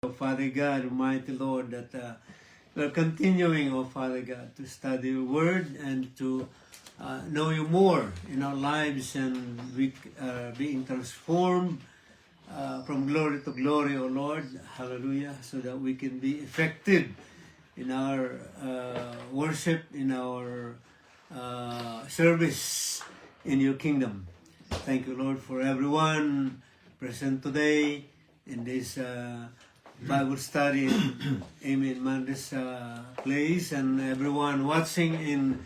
Oh, Father God, Almighty Lord, that we're continuing, oh Father God, to study your word and to know you more in our lives, and we being transformed from glory to glory, oh Lord, hallelujah, so that we can be effective in our worship, in our service in your kingdom. Thank you, Lord, for everyone present today in this Bible study, Amen, man, this place, and everyone watching in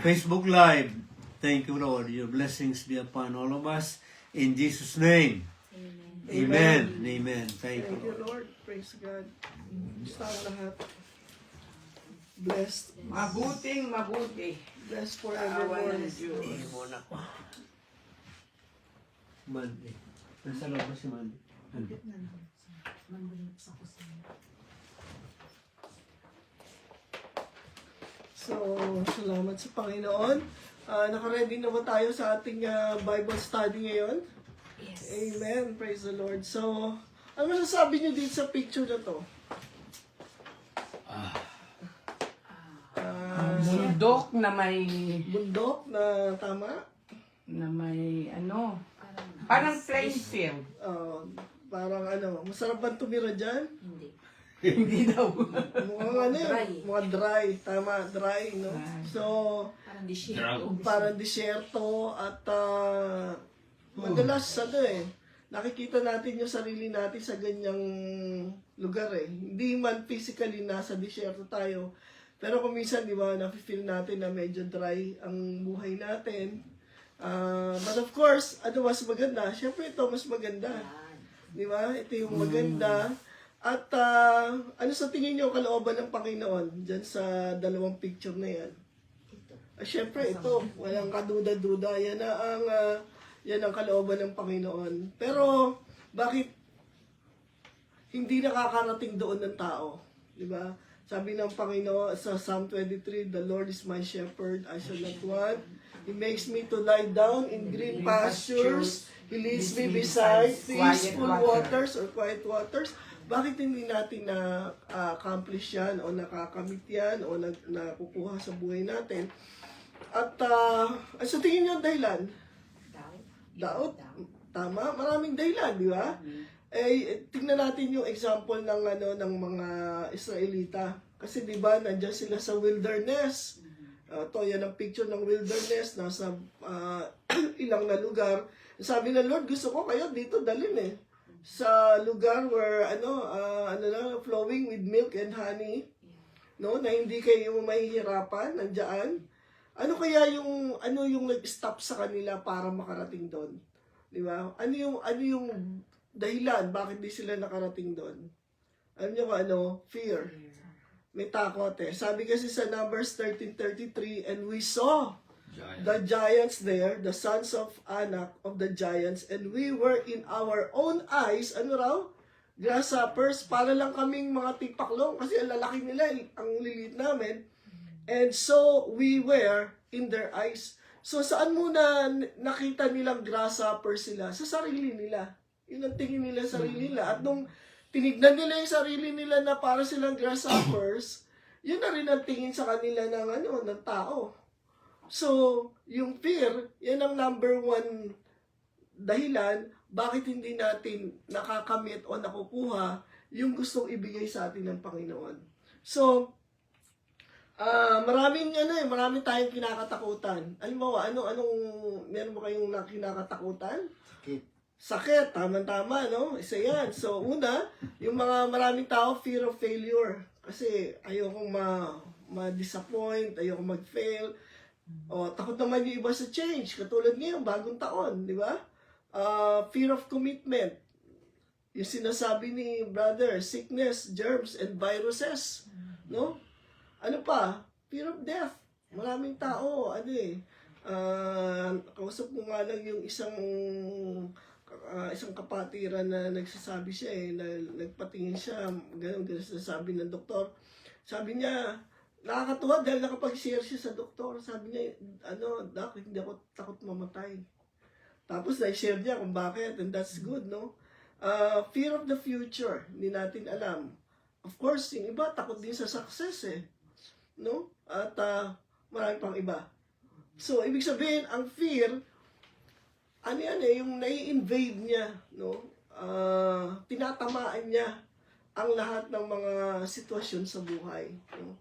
Facebook Live. Thank you, Lord. Your blessings be upon all of us. In Jesus' name. Amen. Amen. Thank you, Lord. Lord. Praise God. Sa lahat. Blessed. Mabuti. Blessed Awa forevermore. ng Diyos. Hindi muna ko. Mandy. Nasa loob ba si Mandy? Mandy. So, salamat sa Panginoon. Nakaready na ba tayo sa ating Bible study ngayon? Yes. Amen. Praise the Lord. So, ano masasabi niyo dito sa picture na to? Bundok na may Bundok na tama? parang plain field. Parang masarap ba tumira dyan? Hindi. Hindi daw. Mukhang Dry. mukhang dry. Tama, dry, no? Dry. So, Parang disyerto. parang disyerto at madalas nakikita natin yung sarili natin sa ganyang lugar eh. Hindi man physically nasa disyerto tayo, pero kung minsan, di ba, nafe-feel natin na medyo dry ang buhay natin. But of course, ano mas maganda? Siyempre ito mas maganda. Di ba? Ito yung maganda. At ano sa tingin niyo kalooban ng Panginoon dyan sa dalawang picture na yan? Siyempre ito, walang kaduda-duda. Yan ang kalooban ng Panginoon. Pero bakit hindi nakakarating doon ng tao? Di ba? Sabi ng Panginoon sa Psalm 23, "The Lord is my shepherd, I shall not want. He makes me to lie down in green pastures. He leads me beside peaceful waters or quiet waters." Bakit hindi natin na-accomplish yan o nakakamit yan o nakukuha sa buhay natin? At sa tingin niyo ang dahilan? Daot? Tama? Maraming dahilan, di ba? Tingnan natin yung example ng mga Israelita. Kasi di ba, nandiyan sila sa wilderness. To yan ang picture ng wilderness, nasa ilang na lugar. Sabi ng Lord, gusto ko kayo dito dalhin sa lugar where flowing with milk and honey, no, na hindi kayo mahihirapan nandiyan. Ano yung nag-stop sa kanila para makarating doon? Di ba? Ano yung dahilan bakit di sila nakarating doon? Alam niyo ba fear. May takot Sabi kasi sa Numbers 13:33, "And we saw the giants there, the sons of Anak of the giants, and we were in our own eyes," grasshoppers, para lang kaming mga tipaklong kasi ang lalaki nila, ang lilit namin. "And so we were in their eyes." So saan muna nakita nilang grasshoppers sila? Sa sarili nila. Yun ang tingin nila sa sarili nila. At nung tinignan nila yung sarili nila na para silang grasshoppers, yun na rin ang tingin sa kanila ng tao. So, yung fear, yan ang number one dahilan bakit hindi natin nakakamit o nakukuha yung gustong ibigay sa atin ng Panginoon. So, maraming tayong kinakatakutan. Alam mo, meron mo kayong kinakatakutan? Sakit, tama-tama, no? Isa yan. So, una, yung maraming tao, fear of failure. Kasi ayokong ma-disappoint, ayokong mag-fail. Takot naman yung iba sa change. Katulad ngayon, bagong taon, di ba? Fear of commitment. Yung sinasabi ni brother, sickness, germs, and viruses. No? Ano pa? Fear of death. Maraming tao, kausap mo nga lang yung isang kapatiran na nagsasabi siya na nagpatingin siya, ganun sinasabi ng doktor. Sabi niya, nakakatuwa dahil nakapag-share siya sa doktor. Sabi niya, Doc, hindi ako takot mamatay. Tapos na-share niya kung bakit, and that's good, no? Fear of the future, hindi natin alam. Of course, yung iba takot din sa success eh. No? At marami pang iba. So, ibig sabihin, ang fear, ano yan eh, yung nai-invade niya, no? Tinatamaan niya ang lahat ng mga sitwasyon sa buhay. No?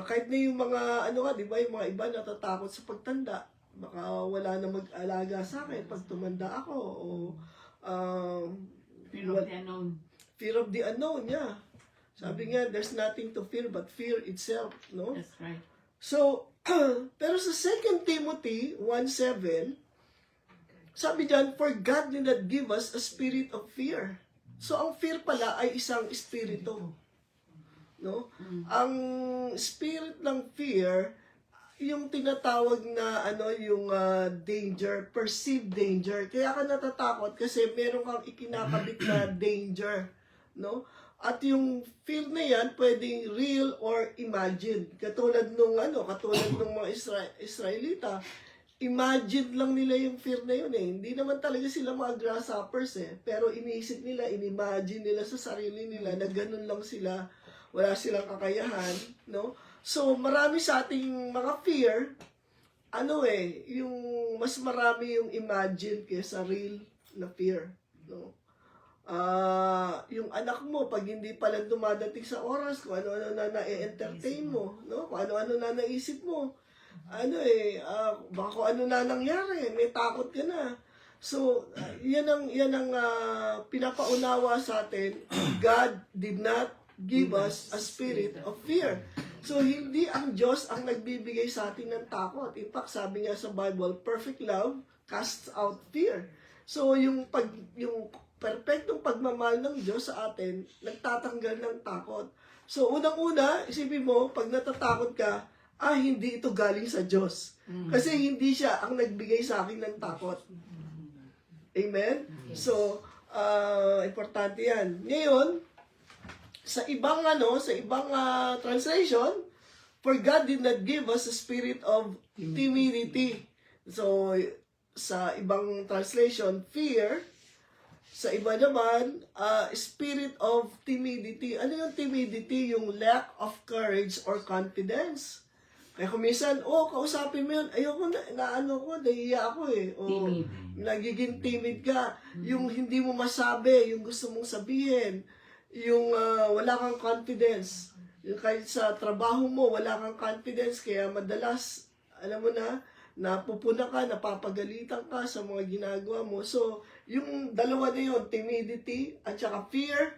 Kahit na yung mga, ano nga, di ba, yung mga iba natatakot sa pagtanda. Baka wala na mag-alaga sa akin pag tumanda ako. O, Fear of the unknown. fear of the unknown, yeah. Sabi nga, there's nothing to fear but fear itself, no? That's right. So, pero sa 2 Timothy 1:7, sabi dyan, for God did not give us a spirit of fear. So, ang fear pala ay isang espiritu. No? Ang spirit ng fear, yung tinatawag na yung danger, perceived danger. Kaya ka natatakot kasi meron kang ikinakabit na danger, no? At yung fear na yan pwedeng real or imagined. Katulad nung mga Israelita, imagine lang nila yung fear na yun eh. Hindi naman talaga sila mga grasshoppers eh. Pero iniisip nila, inimagine nila sa sarili nila na ganun lang sila. Wala silang kakayahan, no? So, marami sa ating mga fear, yung mas marami yung imagine kaysa real na fear, no? Yung anak mo, pag hindi pala dumadating sa oras, kung ano-ano na na-entertain mo, no? Kung ano-ano na naisip mo, baka kung ano na nangyari, may takot ka na. So, yan ang pinapaunawa sa atin. God did not give us a spirit of fear. So, hindi ang Diyos ang nagbibigay sa atin ng takot. In fact, sabi nga sa Bible, perfect love casts out fear. So, yung perfectong pagmamahal ng Diyos sa atin, nagtatanggal ng takot. So, unang-una, isipin mo, pag natatakot ka, hindi ito galing sa Diyos. Kasi hindi siya ang nagbigay sa akin ng takot. Amen? So, importante yan. Ngayon, sa ibang translation, for God did not give us a spirit of timidity. So, sa ibang translation, fear. Sa iba naman, spirit of timidity. Ano yung timidity? Yung lack of courage or confidence. Kaya kung minsan, kausapin mo yun, ayoko nahihiya ako eh. O, nagiging timid ka. Yung hindi mo masabi, yung gusto mong sabihin. Yung wala kang confidence. Yung kahit sa trabaho mo, wala kang confidence. Kaya madalas, alam mo na, napupuna ka, napapagalitan ka sa mga ginagawa mo. So, yung dalawa na yun, timidity at saka fear,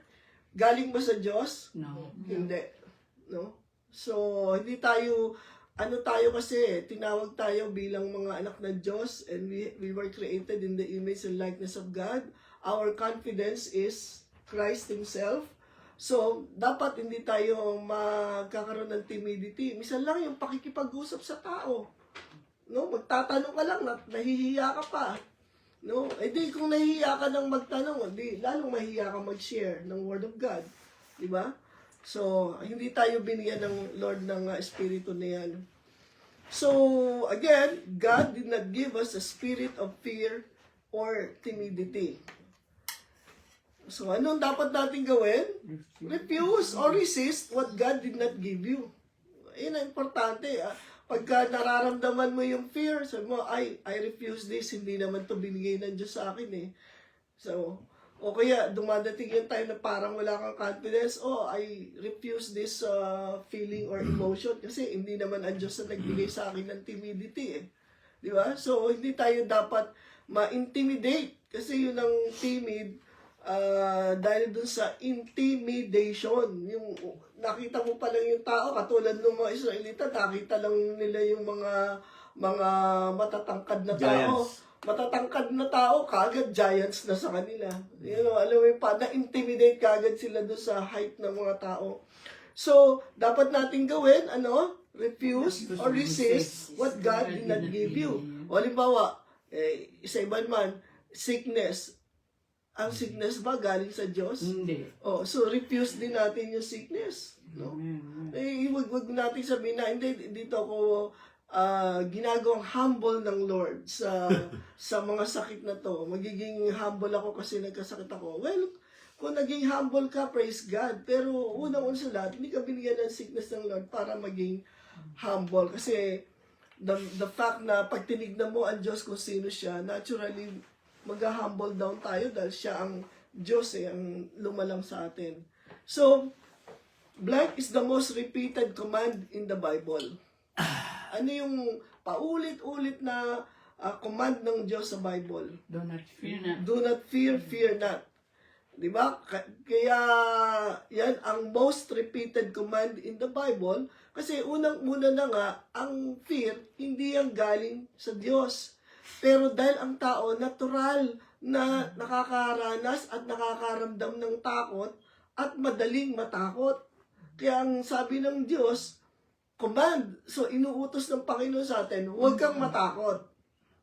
galing ba sa Diyos? No. Hindi. No? So, hindi tayo, kasi, tinawag tayo bilang mga anak ng Diyos and we were created in the image and likeness of God. Our confidence is Christ Himself. So, dapat hindi tayo magkakaroon ng timidity. Minsan lang yung pakikipag-usap sa tao. No? Magtatanong ka lang, nahihiya ka pa. No? Di kung nahihiya ka nang magtanong, lalong mahihiya ka mag-share ng Word of God. Diba? So, hindi tayo binigyan ng Lord ng Espiritu na yan. So, again, God did not give us a spirit of fear or timidity. So, anong dapat natin gawin? Refuse or resist what God did not give you. Yan ang importante. Pagka nararamdaman mo yung fear, sabi mo, I refuse this, hindi naman to binigay ng Diyos sa akin eh. So, o kaya dumadating yung time na parang wala kang confidence, I refuse this feeling or emotion kasi hindi naman ang Diyos na nagbigay sa akin ng timidity eh. Di ba? So, hindi tayo dapat ma-intimidate kasi yun ang timid dahil dun sa intimidation. Yung nakita mo pa lang yung tao, katulad ng mga Israelita, nakita lang nila yung mga matatangkad na tao. Giants. Matatangkad na tao, kaagad giants na sa kanila. Alam mo yung na-intimidate kaagad sila doon sa height ng mga tao. So, dapat natin gawin, refuse or resist what God did not give you. O, halimbawa, sa iba naman, sickness. Ang sickness ba galing sa Diyos? Hindi. So refuse din natin yung sickness. No? Wag natin sabihin na, hindi, dito ako ginagawang humble ng Lord sa mga sakit na to. Magiging humble ako kasi nagkasakit ako. Well, kung naging humble ka, praise God. Pero unang-una sa lahat, hindi ka binigyan ng sickness ng Lord para maging humble. Kasi the fact na pag tinignan mo ang Diyos kung sino siya, naturally, mag-humble down tayo dahil siya ang Diyos ang lumalang sa atin. So, blank is the most repeated command in the Bible. Ano yung paulit-ulit na command ng Diyos sa Bible? Do not fear not. Do not fear, fear not. Diba? Kaya yan ang most repeated command in the Bible kasi unang-una na nga, ang fear hindi yan galing sa Diyos. Pero dahil ang tao natural na nakakaranas at nakakaramdam ng takot at madaling matakot. Kaya ang sabi ng Diyos, command. So inuutos ng Panginoon sa atin, huwag kang matakot.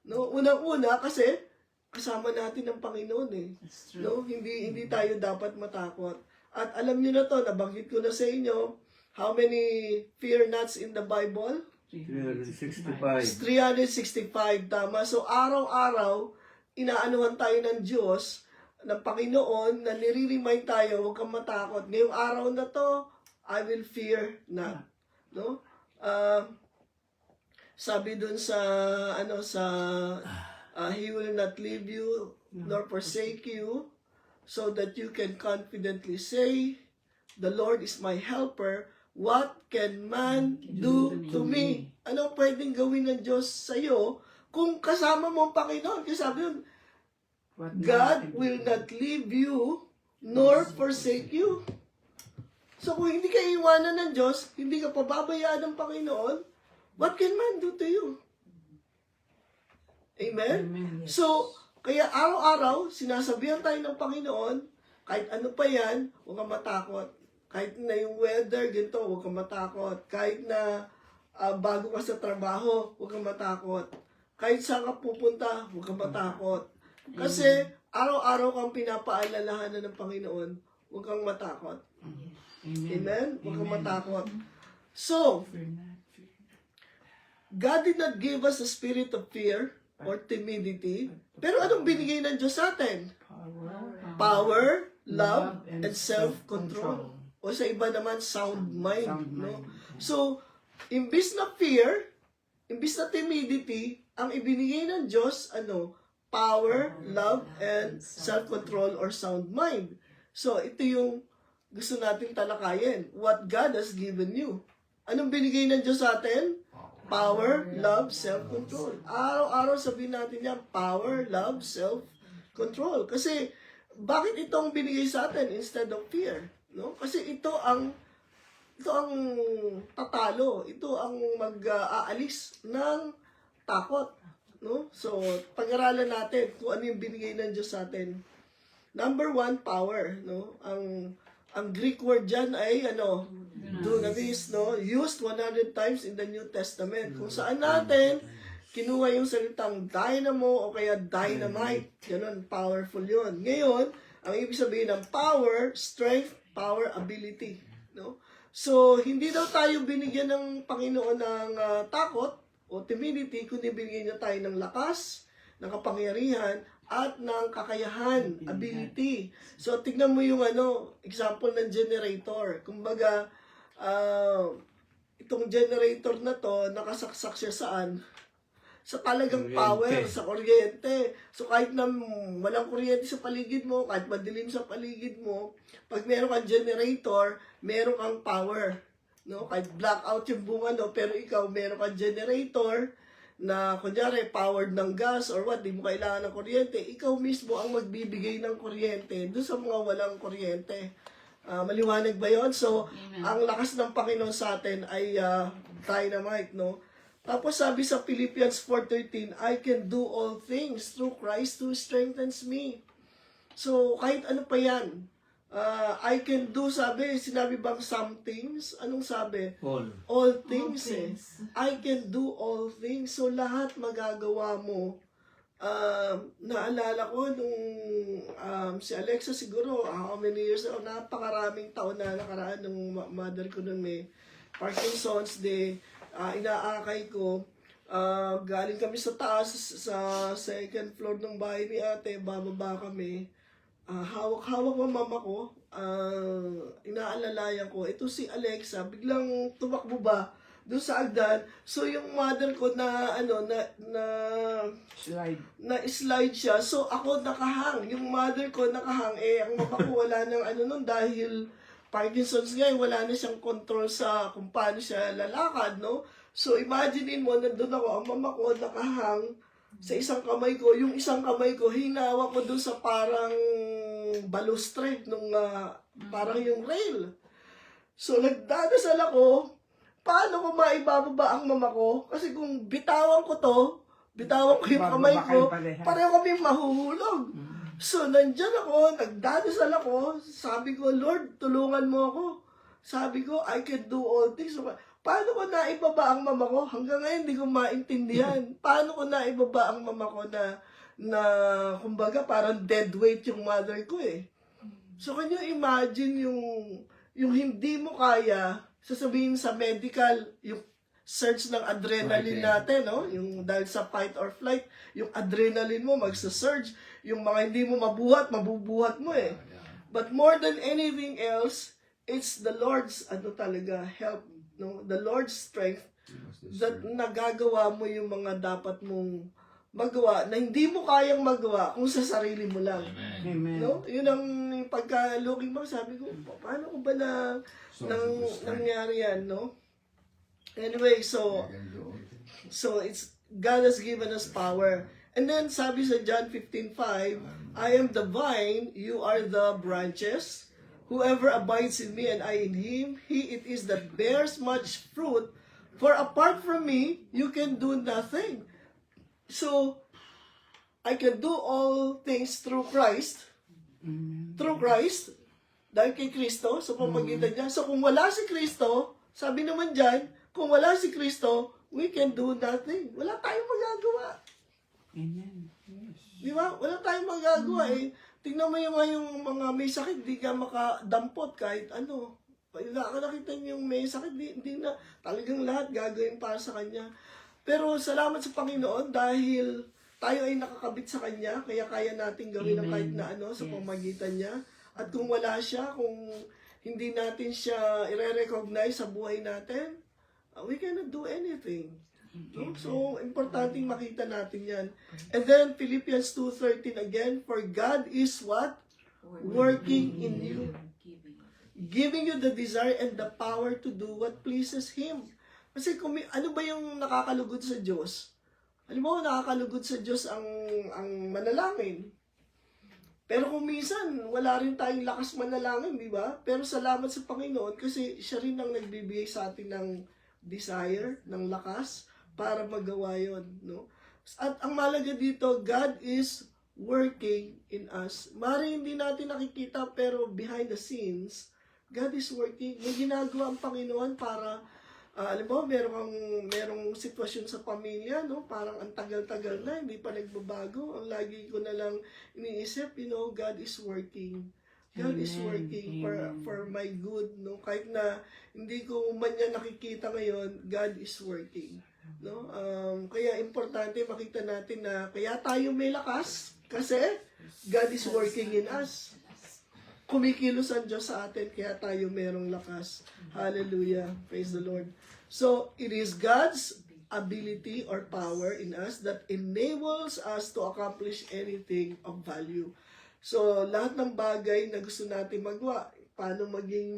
No? Unang-una kasi kasama natin ng Panginoon eh. No? Hindi tayo dapat matakot. At alam niyo na to, nabanggit ko na sa inyo, how many fear nots in the Bible? 365. 365, tama. So araw-araw, inaanuhan tayo ng Diyos, ng Panginoon, na nire-remind tayo, huwag kang matakot. Ngayong araw na to, I will fear not. No? Sabi dun sa He will not leave you nor forsake you, so that you can confidently say, the Lord is my helper. What can man do to me? Anong pwedeng gawin ng Diyos sa iyo kung kasama mo ang Panginoon? Kasi sabi yun, God will not leave you nor forsake you. So kung hindi ka iwanan ng Diyos, hindi ka pababayaan ng Panginoon, what can man do to you? Amen? So, kaya araw-araw, sinasabihan tayo ng Panginoon, kahit ano pa yan, huwag kang matakot. Kahit na yung weather, ganito, huwag kang matakot. Kahit na bago ka sa trabaho, huwag kang matakot. Kahit saan ka pupunta, huwag kang matakot. Kasi araw-araw kang pinapaalalahanan ng Panginoon, huwag kang matakot. Amen? Huwag kang matakot. So, God did not give us a spirit of fear or timidity. Pero anong binigay ng Diyos sa atin? Power, love, and self-control. O sa iba naman, sound mind. No? So, imbis na fear, imbis na timidity, ang ibinigay ng Diyos, power, love, and self-control or sound mind. So, ito yung gusto nating talakayin. What God has given you. Anong binigay ng Diyos sa atin? Power, love, self-control. Araw-araw sabihin natin yan, power, love, self-control. Kasi, bakit itong binigay sa atin instead of fear? No? Kasi ito ang tatalo. Ito ang mag-aalis ng takot. No? So, pag-aralan natin kung ano yung binigay ng Diyos sa atin. Number 1, power. No? Ang Greek word dyan ay dunamis, no? Used 100 times in the New Testament. Kung saan natin kinuha yung salitang dynamo o kaya dynamite. Ganun, powerful yun. Ngayon, ang ibig sabihin ng power, strength, power, ability. No? So, hindi daw tayo binigyan ng Panginoon ng takot o timidity, kundi binigyan niya tayo ng lakas, ng kapangyarihan, at ng kakayahan, ability. So, tignan mo yung example ng generator. Kumbaga, itong generator na to, nakasaksak siya saan? Sa talagang power, sa kuryente. So, kahit na walang kuryente sa paligid mo, kahit madilim sa paligid mo, pag meron kang generator, meron kang power. No? Kahit blackout yung bunga, pero ikaw, meron kang generator, na kunyari powered ng gas or what, di mo kailangan ng kuryente, ikaw mismo ang magbibigay ng kuryente doon sa mga walang kuryente. Maliwanag ba yun? So, ang lakas ng Panginoon sa atin ay dynamite, no? Tapos sabi sa Philippians 4:13, I can do all things through Christ who strengthens me. So, kahit ano pa yan, I can do, sinabi bang some things? Anong sabi? All things. I can do all things. So, lahat magagawa mo. Naalala ko nung si Alexa siguro, how many years ago, napakaraming taon na nakaraan nung mother ko nun may Parkinson's inaakay ko. Galing kami sa taas, sa second floor ng bahay ni ate, bababa kami. Hawak-hawak ang mama ko. Inaalalayan ko. Ito si Alexa, biglang tumakbo ba doon sa agdan. So yung mother ko na Slide. slide siya. So ako nakahang. Yung mother ko nakahang. Ang mama ko wala nang nun dahil Parkinson's nga, wala na siyang control sa kung paano siya lalakad, no? So imagine mo, nandun ako, ang mama ko nakahang sa isang kamay ko. Yung isang kamay ko, hinawa ko doon sa parang balustre, nung parang yung rail. So nagdadasal ako, paano ko maibababa ang mama ko? Kasi kung bitawan ko yung kamay ko, pareho kami mahuhulog. So, nandyan ako, nagdadasal ako, sabi ko, Lord, tulungan mo ako. Sabi ko, I can do all things. So, paano ko naibaba ang mama ko? Hanggang ngayon, hindi ko maintindihan. Paano ko naibaba ang mama ko na kumbaga, parang dead weight yung mother ko eh. So, can you imagine yung hindi mo kaya, sasabihin sa medical, yung surge ng adrenaline natin, no? Yung dahil sa fight or flight, yung adrenaline mo magsa-surge, yung mga hindi mo mabubuhat mo eh. But more than anything else, it's the Lord's talaga help, no? The Lord's strength that nagagawa mo yung mga dapat mong magawa na hindi mo kayang magawa kung sa sarili mo lang. Amen. No? Yun ang pagka-looking back, sabi ko, paano ko ba nangyari yan, no? Anyway, so it's God has given us power. And then sabi sa John 15:5, I am the vine, you are the branches. Whoever abides in me and I in him, he it is that bears much fruit. For apart from me, you can do nothing. So I can do all things through Christ. Through Christ. Dahil kay Kristo, sa pamagitan niya. So kung wala si Kristo, sabi naman dyan, kung wala si Kristo, we can do nothing. Wala tayong magagawa. Amen. Yes. Di ba? Wala tayong magagawa eh. Tingnan mo yung mga may sakit, di ka makadampot kahit ano. Pag nakakita niyo yung may sakit, hindi na talagang lahat gagawin para sa kanya. Pero salamat sa Panginoon dahil tayo ay nakakabit sa kanya, kaya kaya natin gawin ang kahit na ano sa pamagitan niya. At kung wala siya, kung hindi natin siya i-recognize sa buhay natin, we cannot do anything. No? So, importanteng makita natin yan. And then, Philippians 2:13 again, for God is what? Working in you. Giving you the desire and the power to do what pleases Him. Kasi ano ba yung nakakalugod sa Diyos? Alam mo, nakakalugod sa Diyos ang manalangin. Pero kung minsan, wala rin tayong lakas manalangin, di ba? Pero salamat sa Panginoon kasi siya rin ang nagbibigay sa atin ng desire, ng lakas, para magawa yun, no? At ang malaga dito, God is working in us. Maaaring hindi natin nakikita, pero behind the scenes, God is working. May ginagawa ang Panginoon para, alam mo, merong sitwasyon sa pamilya, no? Parang ang tagal-tagal na, hindi pa nagbabago. Ang lagi ko na lang iniisip, God is working. God is working for my good, no? Kahit na hindi ko man yan nakikita ngayon, God is working. No? Kaya importante makita natin na kaya tayo may lakas kasi God is working in us. Kumikilos ang Diyos sa atin kaya tayo merong lakas. Hallelujah. Praise the Lord. So, it is God's ability or power in us that enables us to accomplish anything of value. So, lahat ng bagay na gusto natin magawa, paano maging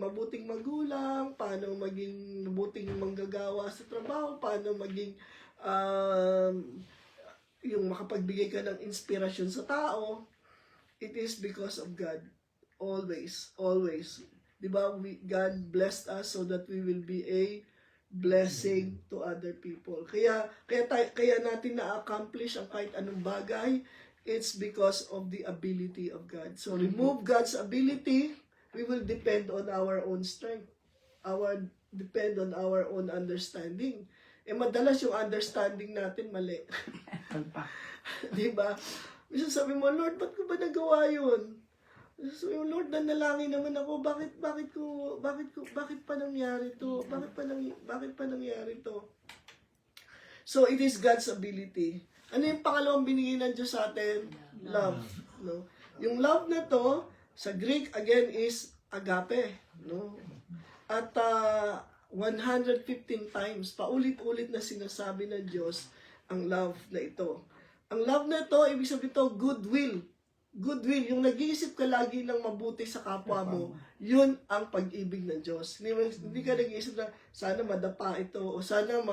mabuting magulang, paano maging mabuting manggagawa sa trabaho, paano maging yung makapagbigay ka ng inspirasyon sa tao, it is because of God. Always, always. Diba? God blessed us so that we will be a blessing to other people. Kaya natin na-accomplish ang kahit anong bagay, it's because of the ability of God. So remove God's ability, we will depend on our own strength. Depend on our own understanding. Madalas yung understanding natin mali. Diba? Minsan sabi mo, Lord, ba't ko ba nagawa yun? So, Lord, nanalangin naman ako, bakit pa nangyari to? Bakit pa nangyari to? So, it is God's ability. Ano yung pangalawang binigay ng Diyos sa atin? Love. No? Yung love na to, sa Greek, again, is agape. No? At 115 times, paulit-ulit na sinasabi ng Diyos ang love na ito. Ang love na ito, ibig sabihin ito, goodwill. Goodwill, yung nag-iisip ka lagi ng mabuti sa kapwa mo, yun ang pag-ibig ng Diyos. Hindi ka nag-iisip na sana madapa ito, o sana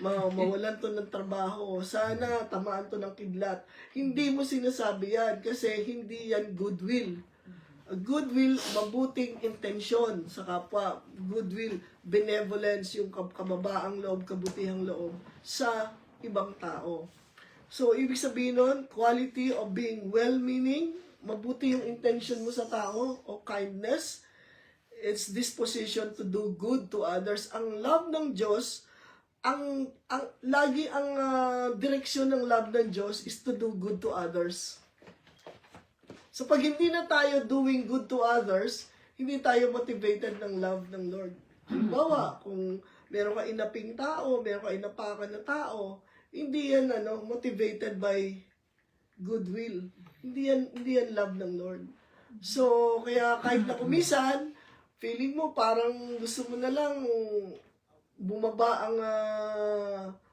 mawalan to ng trabaho, o sana tamaan to ng kidlat. Hindi mo sinasabi yan kasi hindi yan goodwill. Goodwill, mabuting intensyon sa kapwa. Goodwill, benevolence, yung kababaang loob, kabutihang loob sa ibang tao. So, ibig sabihin nun, quality of being well-meaning, mabuti yung intention mo sa tao, o kindness, it's disposition to do good to others. Ang love ng Diyos, lagi ang direksyon ng love ng Diyos is to do good to others. So, pag hindi na tayo doing good to others, hindi tayo motivated ng love ng Lord. Halimbawa, kung meron ka inaping tao, meron ka inapakan na tao, hindi yan motivated by goodwill. Hindi yan love ng Lord. So, kaya kahit na kumisan, feeling mo parang gusto mo na lang bumaba ang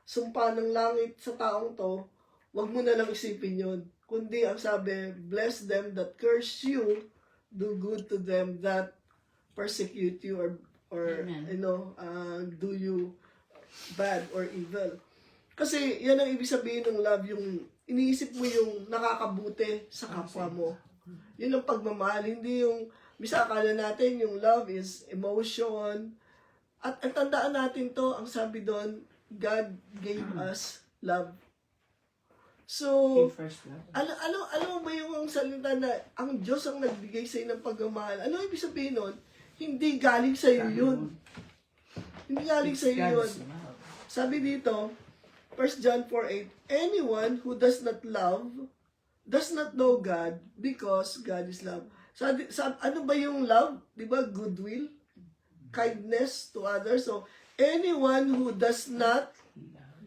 sumpa ng langit sa taong to, wag mo na lang isipin yun. Kundi ang sabi, bless them that curse you, do good to them that persecute you or do you bad or evil. Kasi yan ang ibig sabihin ng love, yung iniisip mo yung nakakabuti sa kapwa mo. Yun ang pagmamahal, hindi yung, misa akala natin yung love is emotion. At tandaan natin to, ang sabi doon, God gave us love. So, First love. ano ba yung salita na ang Diyos ang nagbigay sa'yo ng pagmamahal? Ano ibig sabihin nun? Hindi galing sa'yo yun. Hindi galing sa'yo yun. Sabi dito, 1 John 4:8, anyone who does not love does not know God because God is love. Ano ba yung love? Di ba? Goodwill, kindness to others. So, anyone who does not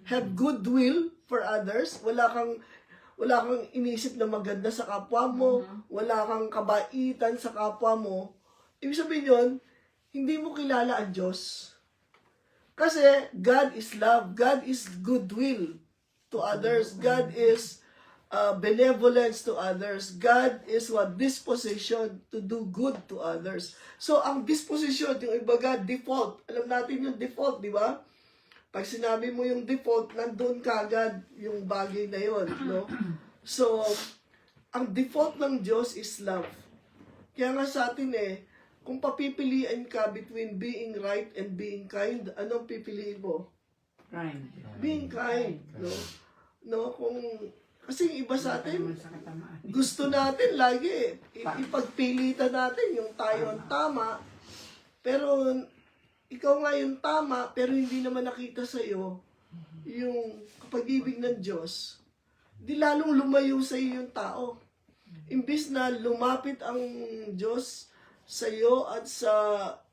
have goodwill for others, wala kang inisip na maganda sa kapwa mo, wala kang kabaitan sa kapwa mo, ibig sabihin yun, hindi mo kilala ang Diyos. Kasi God is love. God is goodwill to others. God is benevolence to others. God is disposition to do good to others. So, ang disposition, yung iba God, default. Alam natin yung default, di ba? Pag sinabi mo yung default, nandun kagad yung bagay na yun. No? So, ang default ng Diyos is love. Kaya nga sa atin kung papipiliin ka between being right and being kind, anong pipiliin mo? Kind. Being kind, no? Kasi yung iba sa atin, gusto natin lagi ipagpilitan natin yung tayo ang tama, pero ikaw nga yung tama, pero hindi naman nakita sa'yo yung pag-ibig ng Diyos, di lalong lumayo sa'yo yung tao. Imbis na lumapit ang Diyos sa iyo at sa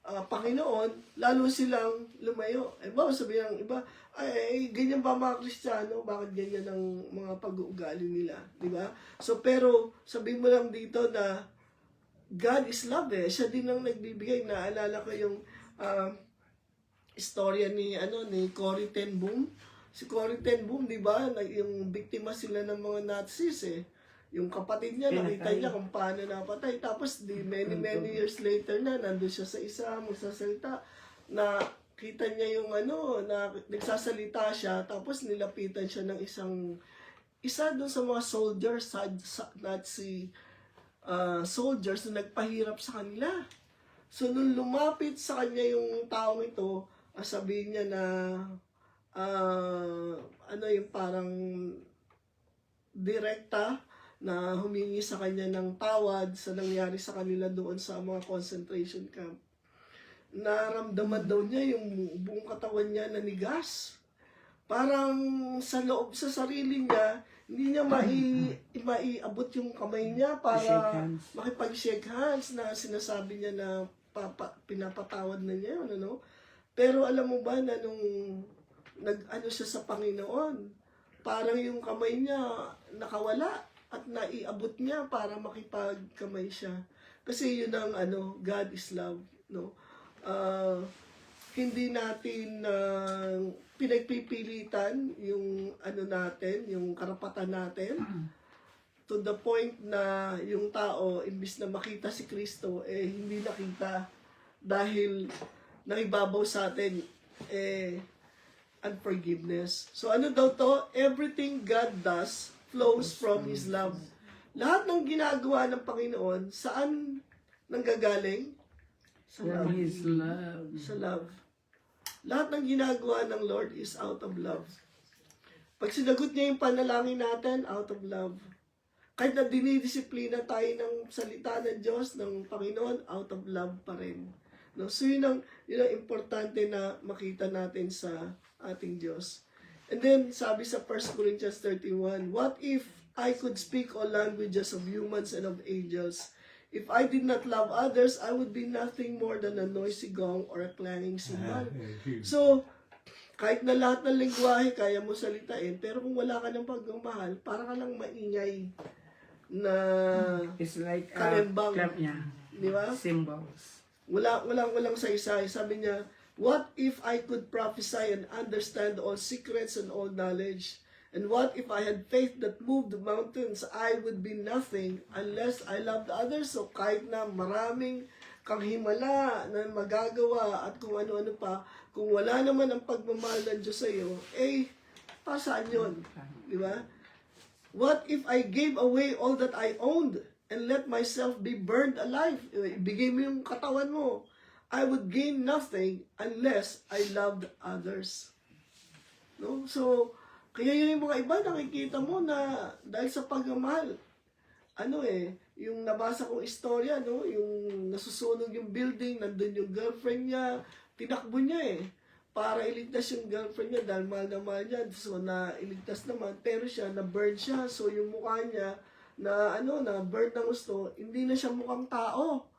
Panginoon, lalo silang lumayo. Bawa sabihin ng iba, ay ganyan ba mga Kristiyano? Bakit ganyan ang mga pag-uugali nila? Di ba? So, pero sabihin mo lang dito na God is love Siya din ang nagbibigay. Naalala ko yung istorya ni Corrie ten Boom. Si Corrie ten Boom, di ba? Yung biktima sila ng mga Nazis Yung kapatid niya, nakita niya kung paano napatay. Tapos, many years later na, nandun siya sa isa, magsasalita, na kita niya yung na nagsasalita siya, tapos nilapitan siya ng isa doon sa mga soldiers, Nazi soldiers na nagpahirap sa kanila. So, nung lumapit sa kanya yung taong ito, sabihin niya na, yung parang direkta, na humingi sa kanya ng tawad sa nangyari sa kanila doon sa mga concentration camp. Naramdaman daw niya yung buong katawan niya nanigas. Parang sa loob sa sarili niya, hindi niya maiabot yung kamay niya para makipag-shake hands na sinasabi niya na pinapatawad na niya. Pero alam mo ba na nung nag-ano siya sa Panginoon. Parang yung kamay niya nakawala at naiabot niya para makipagkamay siya. Kasi yun ang God is love, no? Hindi natin pinagpipilitan yung natin, yung karapatan natin, to the point na yung tao, imbis na makita si Kristo, hindi nakita dahil nakibabaw sa atin, unforgiveness. So ano daw to? Everything God does flows from His love. Lahat ng ginagawa ng Panginoon, saan nanggagaling? Sa From love. His love. Sa love. Lahat ng ginagawa ng Lord is out of love. Pag sinagot niya yung panalangin natin, out of love. Kahit na dinidisiplina tayo ng salita ng Diyos, ng Panginoon, out of love pa rin. No? So yun ang importante na makita natin sa ating Diyos. And then, sabi sa 1 Corinthians 31, what if I could speak all languages of humans and of angels? If I did not love others, I would be nothing more than a noisy gong or a clanging cymbal. So, kahit na lahat ng lingwahe kaya mo salitain, pero kung wala ka ng pagmamahal, para ka lang maingay na It's like kalembang. clap niya. Di ba? Symbols. Walang saysay. Sabi niya, what if I could prophesy and understand all secrets and all knowledge? And what if I had faith that moved the mountains? I would be nothing unless I loved others. So kahit na maraming kang himala na magagawa at kung ano-ano pa, kung wala naman ang pagmamahal ng Diyos sa iyo, pasaan yun? Di ba? What if I gave away all that I owned and let myself be burned alive? Ibigay mo yung katawan mo. I would gain nothing unless I loved others. No? So, kaya yung mga iba nakikita mo na dahil sa pagmamahal, yung nabasa kong istorya, no, yung nasusunog yung building, nandun yung girlfriend niya, tinakbo niya para iligtas yung girlfriend niya dahil mahal na mahal niya. So, iligtas naman, pero siya, na-burn siya. So, yung mukha niya, na burn ng gusto, hindi na siya mukhang tao.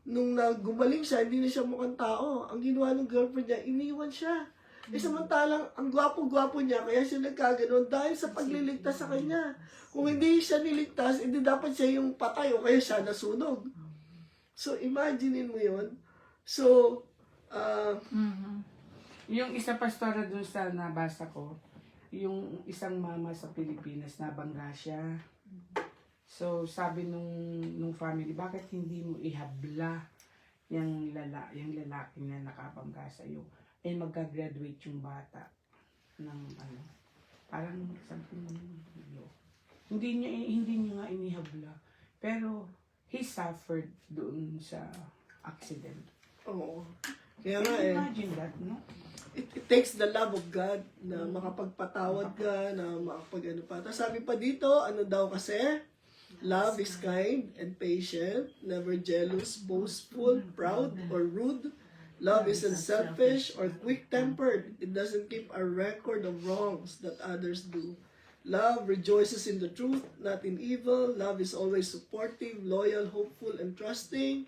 Nung gumaling siya, hindi na siya mukhang tao. Ang ginawa ng girlfriend niya, iniwan siya. Samantalang, ang gwapo-gwapo niya, kaya siya nagkaganon dahil sa pagliligtas sa kanya. Kung hindi siya niligtas, hindi dapat siya yung patay o kaya siya nasunog. So, imaginein mo yun. So, Yung isa pastora dun sa nabasa ko, yung isang mama sa Pilipinas, nabangga siya. So, sabi nung family, bakit hindi mo ihabla yung lalaki na nakabangga sa'yo? Magka-graduate yung bata ng parang something hindi niya nga inihabla, pero he suffered doon sa accident. oo. Kaya Can nga you imagine that, no? it takes the love of God na makapagpatawad ka, na makapag pa. Tapos sabi pa dito, ano daw kasi? Love is kind and patient, never jealous, boastful, proud, or rude. Love isn't selfish or quick-tempered. It doesn't keep a record of wrongs that others do. Love rejoices in the truth, not in evil. Love is always supportive, loyal, hopeful, and trusting.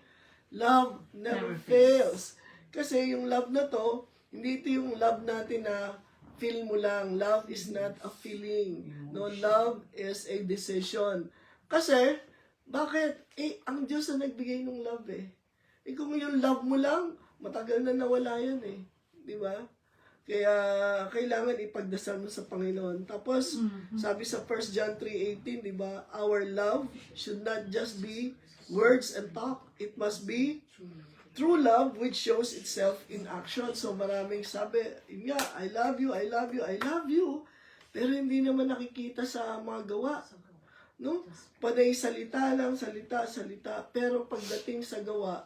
Love never fails. Kasi yung love na to, hindi ito yung love natin na feel mo lang. Love is not a feeling. No, love is a decision. Kasi, bakit? Ang Diyos na nagbigay ng love kung yung love mo lang, matagal na nawala yan Di ba? Kaya, kailangan ipagdasal mo sa Panginoon. Tapos, sabi sa 1 John 3:18, di ba? Our love should not just be words and talk. It must be true love which shows itself in action. So, maraming sabi, yun nga, I love you, I love you, I love you. Pero hindi naman nakikita sa mga gawa. No? Panay salita lang, salita. Pero pagdating sa gawa,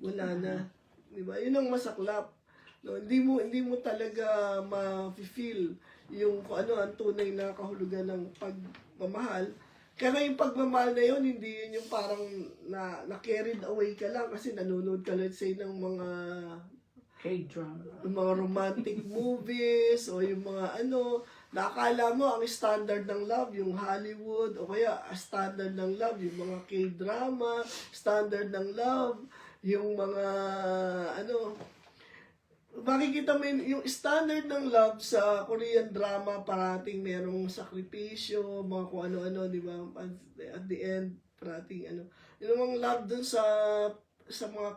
wala na. Di ba? Yun ang masaklap. No, hindi mo talaga ma-feel yung kung ano ang tunay na kahulugan ng pagmamahal. Kaya nga yung pagmamahal na yun, hindi yun yung parang na-carried away ka lang kasi nanonood ka, let's say, ng mga K-drama. yung mga romantic movies o yung mga nakakala mo ang standard ng love, yung Hollywood, o kaya standard ng love, yung mga K-drama, standard ng love, yung mga makikita mo yung standard ng love sa Korean drama, parating merong sakripisyo, mga kung ano-ano, di ba? At the end, parating ano. Yung mga love dun sa mga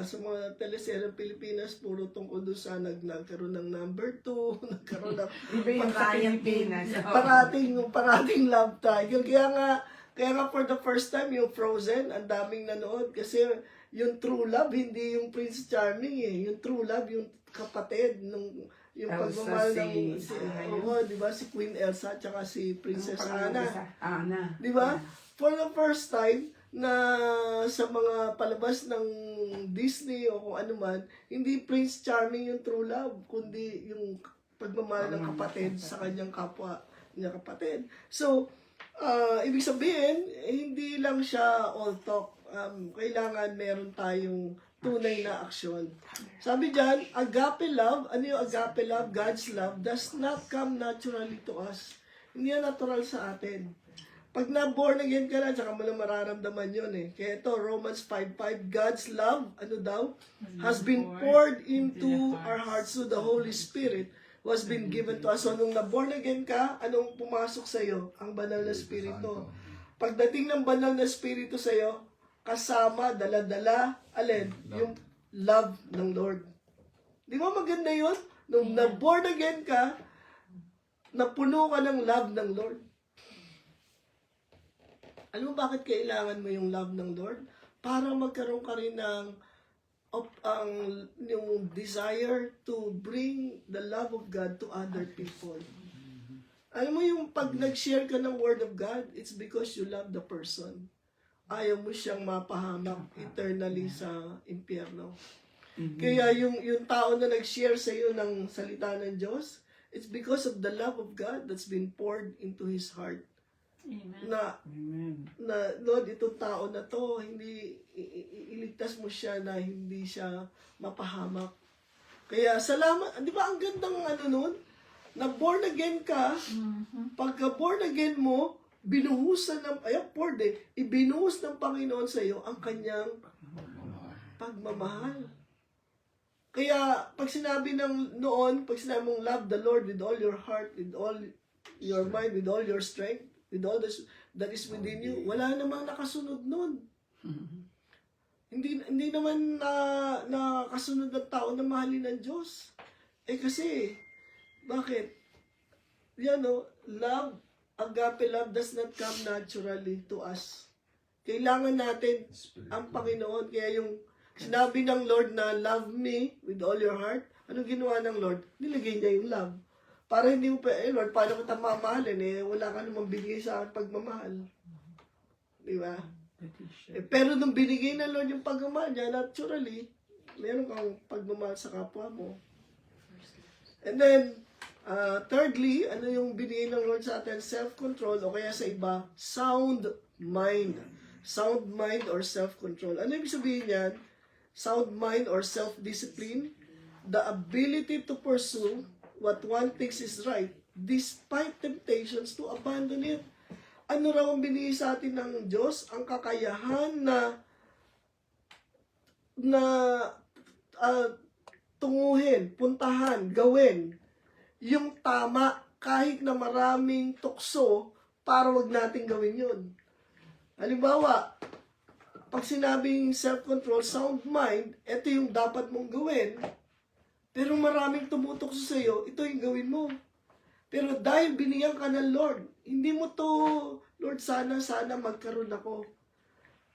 sa mga teleserye ng Pilipinas, puro tungkol doon sa nagkaroon ng number 2, nagkaroon ng Iba yung sa Pilipinas. parating love triangle. Kaya nga for the first time, yung Frozen, ang daming nanood kasi yung true love, hindi yung Prince Charming eh. Yung true love, yung kapatid, yung Elsa, pagmamahal ng, di ba, si Queen Elsa, tsaka si Princess Anna. Anna. Di ba? For the first time, na sa mga palabas ng Disney o kung ano man, hindi Prince Charming yung true love, kundi yung pagmamahal ng kapatid sa kanyang kapwa niya kapatid. So, ibig sabihin, hindi lang siya all talk. Kailangan meron tayong tunay na aksyon. Sabi dyan, agape love, ano yung agape love? God's love does not come naturally to us. Hindi yan natural sa atin. Pag na-born again ka na, tsaka mo lang mararamdaman yun eh. Kaya ito, Romans 5:5, God's love, ano daw? Has been poured into our hearts through the Holy Spirit who has been given to us. So, nung na-born again ka, anong pumasok sa'yo? Ang banal na Espiritu. Pagdating ng banal na Espiritu sa'yo, kasama, dala-dala, alin? Yung love ng Lord. Di ba maganda yun? Nung na-born again ka, napuno ka ng love ng Lord. Alam mo bakit kailangan mo yung love ng Lord? Para magkaroon ka rin ng yung desire to bring the love of God to other people. Alam mo yung pag nag-share ka ng Word of God, it's because you love the person. Ayaw mo siyang mapahamak eternally sa impyerno. Kaya yung tao na nag-share sa iyo ng salita ng Diyos, it's because of the love of God that's been poured into his heart. Amen. Na Lord, itong tao na to, hindi iligtas mo siya na hindi siya mapahamak. Kaya salamat, di ba ang gandang ano nun? Na born again ka, pagka born again mo, binuhusan ng, ibinuhus ng Panginoon sa iyo ang kanyang pagmamahal. Kaya pag sinabi pag sinabi mong love the Lord with all your heart, with all your mind, with all your strength, with all that is within you, wala namang nakasunod nun. Hindi naman nakasunod ng tao na mahalin ng Diyos. Kasi, bakit? Love, agape love does not come naturally to us. Kailangan natin ang Panginoon. Kaya yung sinabi ng Lord na love me with all your heart, anong ginawa ng Lord? Nilagay niya yung love. Para hindi mo pa, Lord, paano kita mamahalin? Wala ka namang binigay sa akin pagmamahal. Di ba? Pero nung binigay ng Lord yung pagmamahal niya, naturally, meron kang pagmamahal sa kapwa mo. And then, thirdly, ano yung binigay ng Lord sa atin? Self-control, o kaya sa iba, sound mind. Sound mind or self-control. Ano ibig sabihin yan? Sound mind or self-discipline, the ability to pursue what one thinks is right, despite temptations to abandon it. Ano raw ang binigay sa atin ng Diyos? Ang kakayahan na tunguhin, puntahan, gawin yung tama kahit na maraming tukso para wag natin gawin yun. Halimbawa, pag sinabing self-control, sound mind, ito yung dapat mong gawin. Pero maraming tumutokso sa iyo, ito yung gawin mo. Pero dahil binigyan ka ng Lord, hindi mo to, Lord, sana magkaroon ako.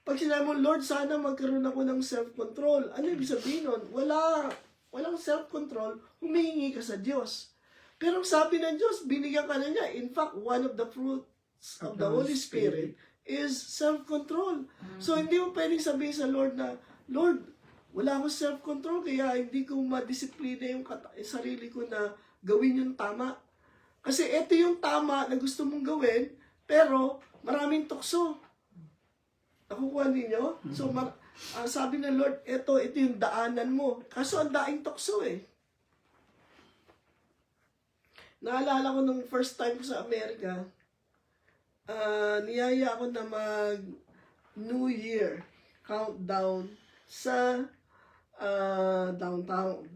Pag sinabi mo, Lord, sana magkaroon ako ng self-control, ano ibig sabihin nun? Walang self-control, humihingi ka sa Diyos. Pero sabi ng Diyos, binigyan ka na niya. In fact, one of the fruits of the Holy Spirit is self-control. So, hindi mo pwedeng sabihin sa Lord na, Lord, wala akong self-control, kaya hindi ko madisiplina yung sarili ko na gawin yung tama. Kasi ito yung tama na gusto mong gawin, pero maraming tukso. Nakukuha ninyo? So, sabi ng Lord, ito yung daanan mo. Kaso ang daing tukso Naalala ko nung first time ko sa Amerika, niyaya ako na mag New Year countdown sa downtown.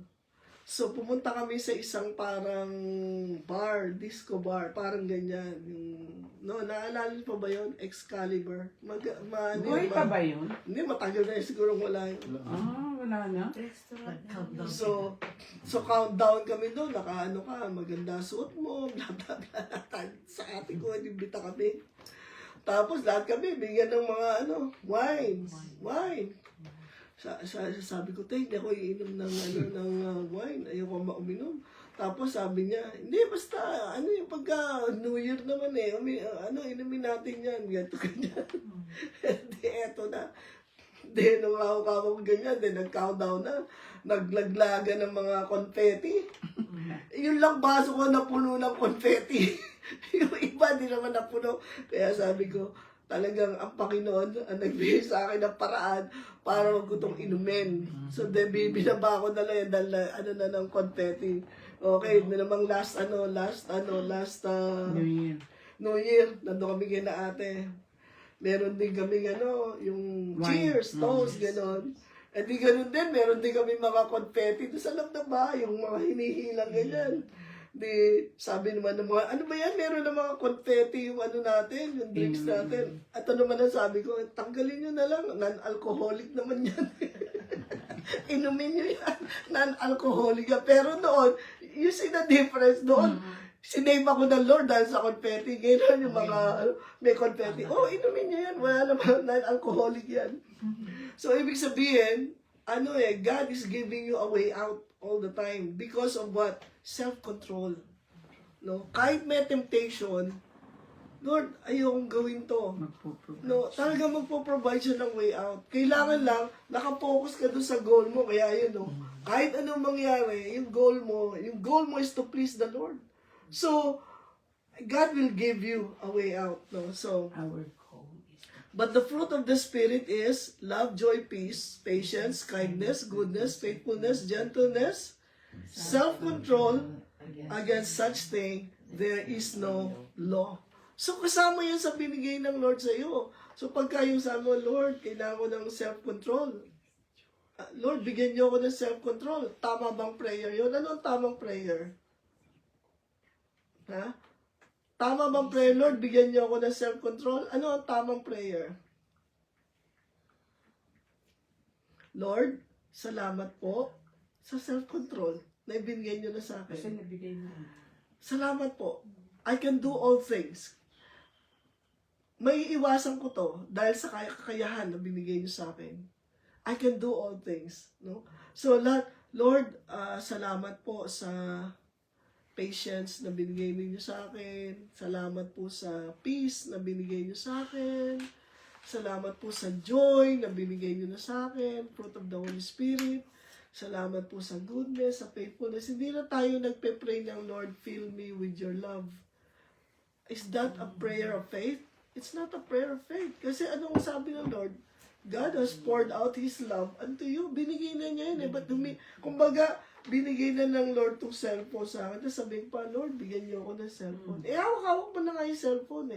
So, pumunta kami sa isang parang bar, disco bar, parang ganyan. Yung, no, naalala niyo pa ba yun? Excalibur. Buhay pa ba yun? Hindi, matagal na yun. Siguro wala yun. Wala na. So countdown kami doon. Nakaano ka, maganda suot mo, bla bla bla. Sa ate ko, inimbita kami. Tapos lahat kami, bigyan ng mga wine. Sabi ko, tay, hindi ako iinom ng wine. Ayoko uminom. Tapos sabi niya, hindi, basta, yung pagka New Year naman inumin natin yan. Ganito, ganyan. Hindi, eto na. Hindi, nung ako ganyan, nag-countdown na. Naglaglaga ng mga confetti. Yun lang baso ko na puno ng confetti. Yung iba, di naman napuno. Kaya sabi ko, talagang ang Panginoon ang nagbigay sa akin ng paraan para wag ko itong inumin. So, binaba ko na lang yan dahil na ng confetti. Okay, namang last New Year, nandun kami kina ate. Meron din kami yung cheers, toast, gano'n. Eh di gano'n din, meron din kami mga confetti doon sa loob ng bahay, yung mga hinihilang ganyan. Di, sabi naman ng mga, ano ba yan, meron ng mga confetti yung natin, yung drinks natin. At naman ang sabi ko, tanggalin nyo na lang, non-alcoholic naman yan. Inumin nyo yan, non-alcoholic yan. Pero noon, you see the difference doon. Sinave ako ng Lord dahil sa confetti. Gano'n yung mga, may confetti. Oh, inumin nyo yan. Wala naman, non-alcoholic yan. So, ibig sabihin, God is giving you a way out all the time. Because of what? Self-control. No? Kahit may temptation, Lord, ayokong gawin to. No, talaga magpo-provide siya ng way out. Kailangan lang, nakapokus ka doon sa goal mo. Kaya yun, no? Kahit anong mangyari, yung goal mo is to please the Lord. So, God will give you a way out. No? So, but the fruit of the Spirit is love, joy, peace, patience, kindness, goodness, faithfulness, gentleness, self-control. Against such thing, there is no law. So, kasama yan sa binigay ng Lord sa iyo. So, pagka yung sabi mo, Lord, kailangan ko ng self-control. Lord, bigyan niyo ako ng self-control. Tama bang prayer yun? Ano ang tamang prayer? Ha? Tama bang prayer, Lord? Bigyan niyo ako ng self-control. Ano ang tamang prayer? Lord, salamat po sa self-control na ibinigay niyo na sa akin. Kasi nabigay mo. Salamat po. I can do all things. May iwasan ko to dahil sa kakayahan na binigay niyo sa akin. I can do all things. No? So, Lord, salamat po sa patience na binigay niyo sa akin. Salamat po sa peace na binigay niyo sa akin. Salamat po sa joy na binigay niyo na sa akin. Fruit of the Holy Spirit. Salamat po sa goodness, sa faithfulness. Hindi na tayo nagpe-pray ng Lord, fill me with your love. Is that a prayer of faith? It's not a prayer of faith. Kasi anong sabi ng Lord? God has poured out His love unto you. Binigay na niya yun. But kumbaga, binigay na ng Lord tong cellphone sa akin. Tapos sabihin pa, Lord, bigyan niyo ako ng cellphone. Hawak-hawak mo na nga yung cellphone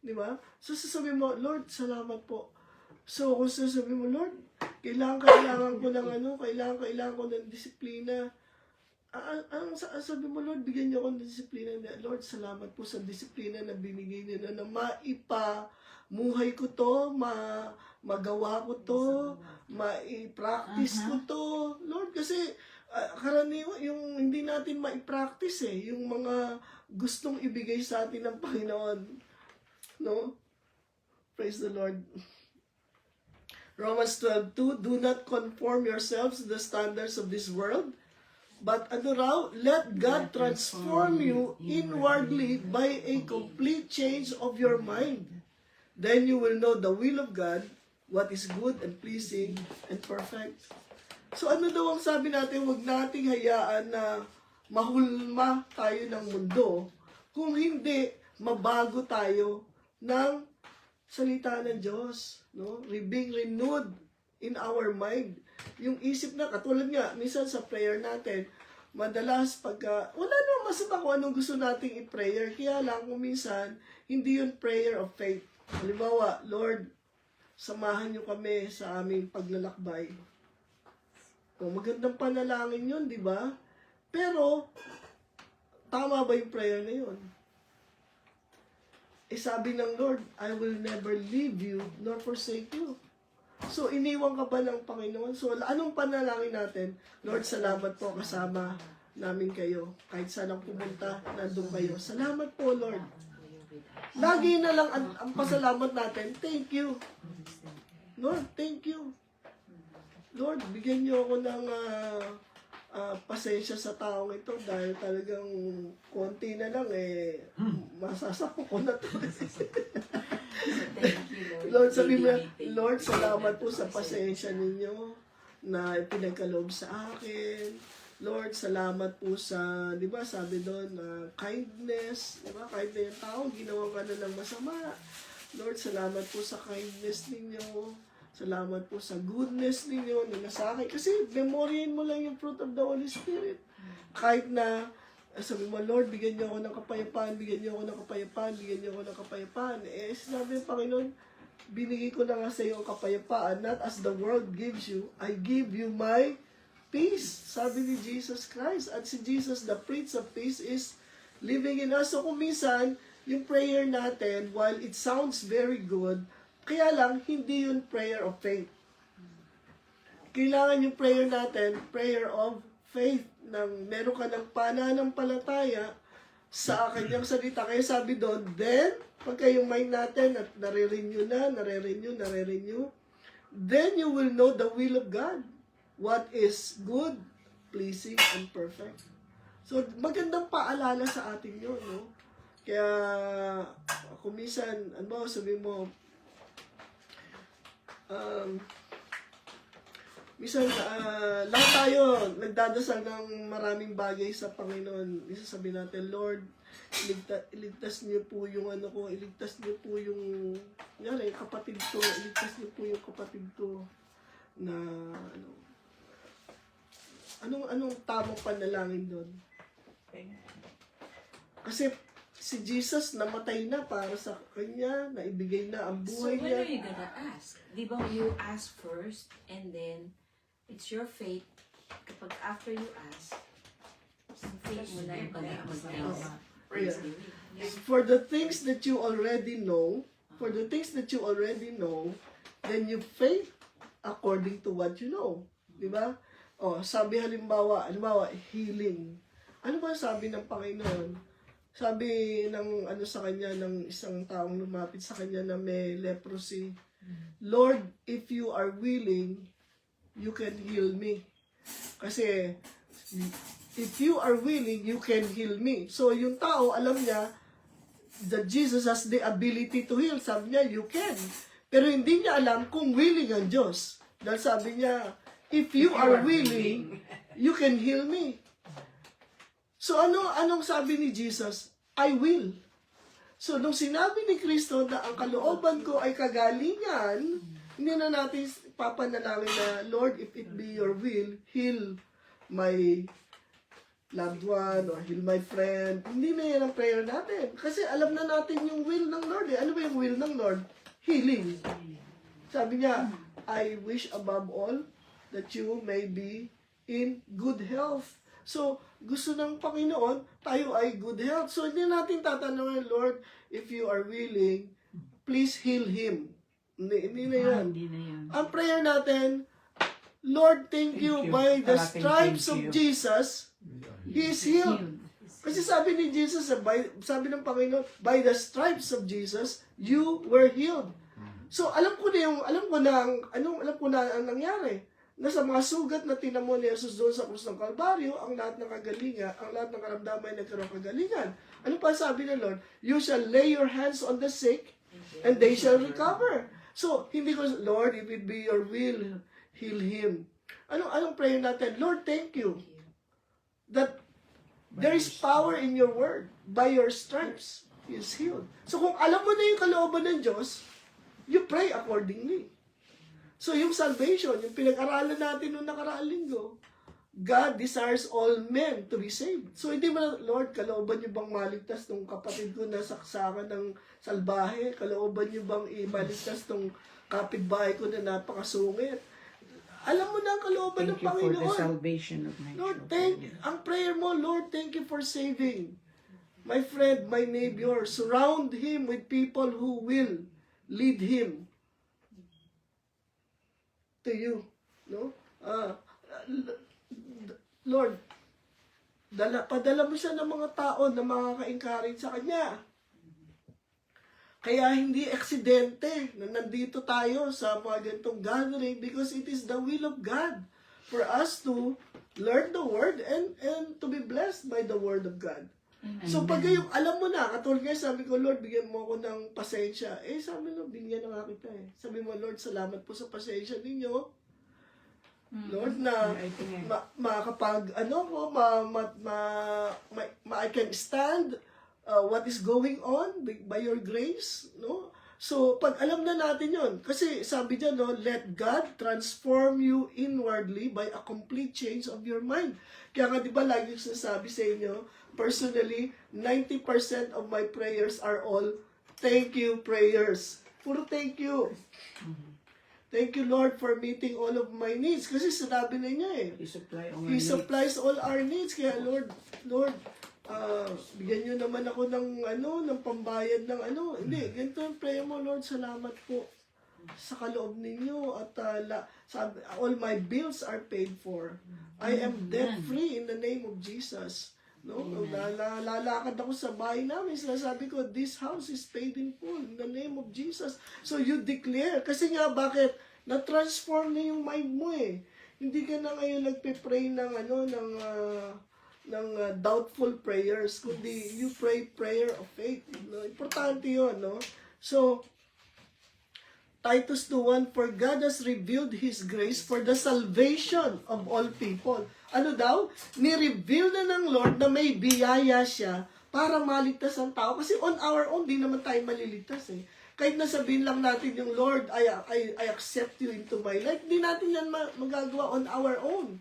Di ba? So sasabihin mo, Lord, salamat po. So kung sasabihin mo, Lord, kailangan ko ng kailangan ko ng disiplina. Ang sabi mo, Lord, bigyan niyo ako ng disiplina. Lord, salamat po sa disiplina na binigay niyo na maipamuhay ko to, magawa ko to, mai-practice ko to. Lord, kasi karaniwan, yung hindi natin mai-practice yung mga gustong ibigay sa atin ng Panginoon. No? Praise the Lord. Romans 12:2, do not conform yourselves to the standards of this world, but let God transform you inwardly by a complete change of your mind. Then you will know the will of God, what is good and pleasing and perfect. So ano daw ang sabi natin, huwag nating hayaan na mahulma tayo ng mundo, kung hindi mabago tayo ng salita ng Diyos, no? Being renewed in our mind. Yung isip na, katulad nga, minsan sa prayer natin, madalas pagka, wala naman masama kung anong gusto nating i-prayer, kaya lang kung minsan, hindi yun prayer of faith. Halimbawa, Lord, samahan niyo kami sa aming paglalakbay. O, magandang panalangin yun, di ba? Pero, tama ba yung prayer na yun? Eh, sabi ng Lord, I will never leave you nor forsake you. So, iniwan ka ba ng Panginoon? So, anong panalangin natin? Lord, salamat po kasama namin kayo. Kahit saan ang pumunta, nandun kayo. Salamat po, Lord. Lagi na lang ang pasalamat natin, thank you. Lord, thank you. Lord, bigyan niyo ako ng pasensya sa taong ito dahil talagang konti na lang masasako ko na to. Thank you, Lord. Lord, sabi mo, Thank you. Lord, salamat po sa pasensya ninyo na pinagkaloob sa akin. Lord, salamat po sa, di ba, sabi doon, kindness, di ba, kahit na yung tao, ginawa ka na ng masama. Lord, salamat po sa kindness ninyo. Salamat po sa goodness ninyo na nasa akin. Kasi, memoryin mo lang yung fruit of the Holy Spirit. Kahit na, sabi mo, Lord, bigyan niyo ako ng kapayapaan, bigyan niyo ako ng kapayapaan, bigyan niyo ako ng kapayapaan. Eh, sinabi ng Panginoon, binigay ko na nga sa iyo ang kapayapaan, not as the world gives you, I give you my peace. Sabi ni Jesus Christ. At si Jesus, the Prince of Peace, is living in us. So kung minsan, yung prayer natin, while it sounds very good, kaya lang, hindi yun prayer of faith. Kailangan yung prayer natin, prayer of faith, nang meron ka ng pananampalataya sa kanyang salita. Kaya sabi doon, then, pagka yung mind natin at nare-renew, then you will know the will of God. What is good, pleasing, and perfect. So, magandang paalala sa atin yun, no? Kaya, kung minsan, sabi mo, minsan, lahat tayo nagdadasal ng maraming bagay sa Panginoon. Minsan sabi natin, Lord, iligtas niyo po yung iligtas niyo po yung, kapatid ko, iligtas niyo po yung kapatid ko na, Anong tamang panalangin doon? Kasi si Jesus namatay na para sa kanya, naibigay na ang So buhay when niya. are you gonna ask? Di ba you ask first and then it's your faith. Kapag after you ask, yung faith mo na yung mag-thanks. Praise the Lord. For the things that you already know, then you faith according to what you know. Di ba? Sabi halimbawa, healing. Ano ba sabi ng Panginoon? Sabi ng sa kanya, ng isang taong lumapit sa kanya na may leprosy, Lord, if you are willing, you can heal me. Kasi, if you are willing, you can heal me. So, yung tao, alam niya that Jesus has the ability to heal. Sabi niya, you can. Pero hindi niya alam kung willing ang Diyos. Dahil sabi niya, if you are willing, you can heal me. So anong sabi ni Jesus? I will. So nung sinabi ni Kristo na ang kalooban ko ay kagalingan, hindi na natin papanalangin na, Lord, if it be your will, heal my loved one or heal my friend. Hindi na yan ang prayer natin. Kasi alam na natin yung will ng Lord. Ano ba yung will ng Lord? Healing. Sabi niya, I wish above all that you may be in good health. So, gusto ng Panginoon, tayo ay good health. So, hindi natin tatanungin, Lord, if you are willing, please heal him. Hindi na yan. Ang prayer natin, Lord, thank you. By the stripes of Jesus, He is healed. Kasi sabi ni Jesus, sabi ng Panginoon, by the stripes of Jesus, you were healed. So, alam ko na ang nangyari. Nasa mga sugat na tinamo ni Jesus doon sa krus ng Kalbaryo, ang lahat ng kagalingan, ang lahat ng karamdaman ay nagkaroon kagalingan. Ano pa sabi ng Lord? You shall lay your hands on the sick, and they shall recover. So, hindi ko, Lord, if it be your will, heal him. Anong prayer natin? Lord, thank you that there is power in your word. By your stripes, he is healed. So, kung alam mo na yung kalooban ng Diyos, you pray accordingly. So, yung salvation, yung pinag-aralan natin noong nakaraang linggo, God desires all men to be saved. So, hindi mo na, Lord, kalooban niyo bang maligtas ng kapatid ko na saksakan ng salbahe? Kalooban niyo bang imaligtas ng kapitbahay ko na napakasungit? Alam mo na ang kalooban ng Thank you for the Panginoon. salvation of my Lord, children. ang prayer mo, Lord, thank you for saving my friend, my neighbor. Surround him with people who will lead him to you. No? Lord, padala mo siya ng mga tao na makaka-encourage sa kanya. Kaya hindi aksidente na nandito tayo sa mga ganitong gathering because it is the will of God for us to learn the Word and to be blessed by the Word of God. So pag yung, alam mo na, katulad nga sabi ko, Lord, bigyan mo ako ng pasensya. Sabi mo, binigyan na nga kita Sabi mo, Lord, salamat po sa pasensya ninyo. Lord, na makakapag, I can stand what is going on by your grace, no? So, pag alam na natin yon, kasi sabi dyan, no, let God transform you inwardly by a complete change of your mind. Kaya nga, di ba, lagi ko sinasabi sa inyo, personally, 90% of my prayers are all thank you prayers. Puro thank you. Thank you, Lord, for meeting all of my needs. Kasi sinabi na niya He supplies all our needs. Kaya, Lord, bigyan nyo naman ako ng pambayad ng Hindi, ganito ang prayer mo, Lord, salamat po sa kaloob ninyo at all my bills are paid for. I am debt-free in the name of Jesus. No? Lalakad ako sa bahay namin, sinasabi ko, this house is paid in full in the name of Jesus. So you declare, kasi nga bakit? Na-transform na yung mind mo Hindi ka na ngayon nagpe-pray ng doubtful prayers, kundi you pray prayer of faith. No? Importante yun, no? So, Titus 2:1, for God has revealed His grace for the salvation of all people. Ano daw? Ni-reveal na ng Lord na may biyaya siya para maligtas ang tao. Kasi on our own, di naman tayo maliligtas Kahit nasabihin lang natin yung Lord, I accept you into my life, di natin yan magagawa on our own.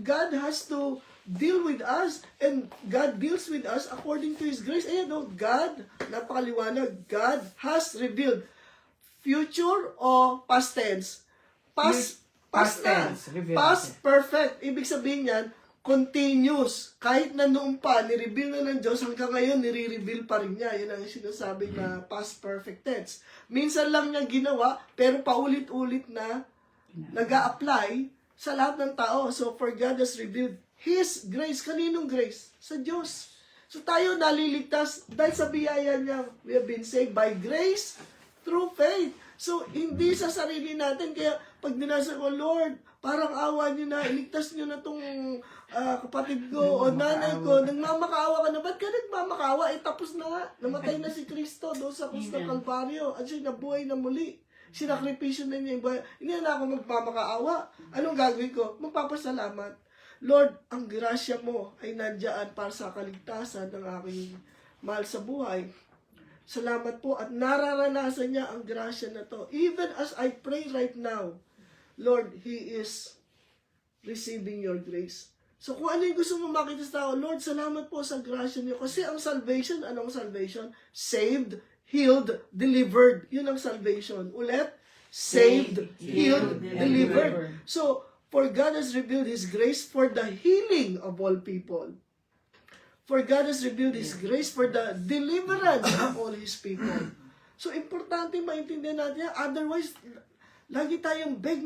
God has to deal with us, and God deals with us according to His grace. God, napakaliwanag, God has revealed. Future o past tense? Past tense. Past perfect. Ibig sabihin yan, continuous. Kahit na noon pa, nireveal na ng Diyos, hanggang ngayon, nire-reveal pa rin niya. Yan ang sinasabi na past perfect tense. Minsan lang niya ginawa, pero paulit-ulit na nag-a-apply sa lahat ng tao. So, for God has revealed His grace. Kaninong grace? Sa Diyos. So, tayo naliligtas dahil sa biyaya niya. We have been saved by grace through faith. So, hindi sa sarili natin. Kaya, pag dinasa ko, Lord, parang awa niyo na, iligtas niyo na tong kapatid ko o nanay ko. Nagmamakaawa ka na. Ba't ka nagmamakaawa? Tapos na nga. Namatay na si Kristo doon sa krus ng Kalbaryo. At siya nabuhay na muli. Sinakripisyo na niya yung bayan. Hindi na ako magmamakaawa. Anong gagawin ko? Magpapasalamat. Lord, ang grasya mo ay nandiyan para sa kaligtasan ng aking mahal sa buhay. Salamat po at nararanasan niya ang grasya na to. Even as I pray right now, Lord, He is receiving your grace. So kung ano yung gusto mo makita sa tao, Lord, salamat po sa grasya niyo. Kasi ang salvation, anong salvation? Saved, healed, delivered. Yun ang salvation. Ulit, saved, healed, delivered. So, for God has revealed His grace for the healing of all people. For God has revealed His grace for the deliverance of all His people. So, importante maintindihan natin yan. Otherwise, lagi tayong beg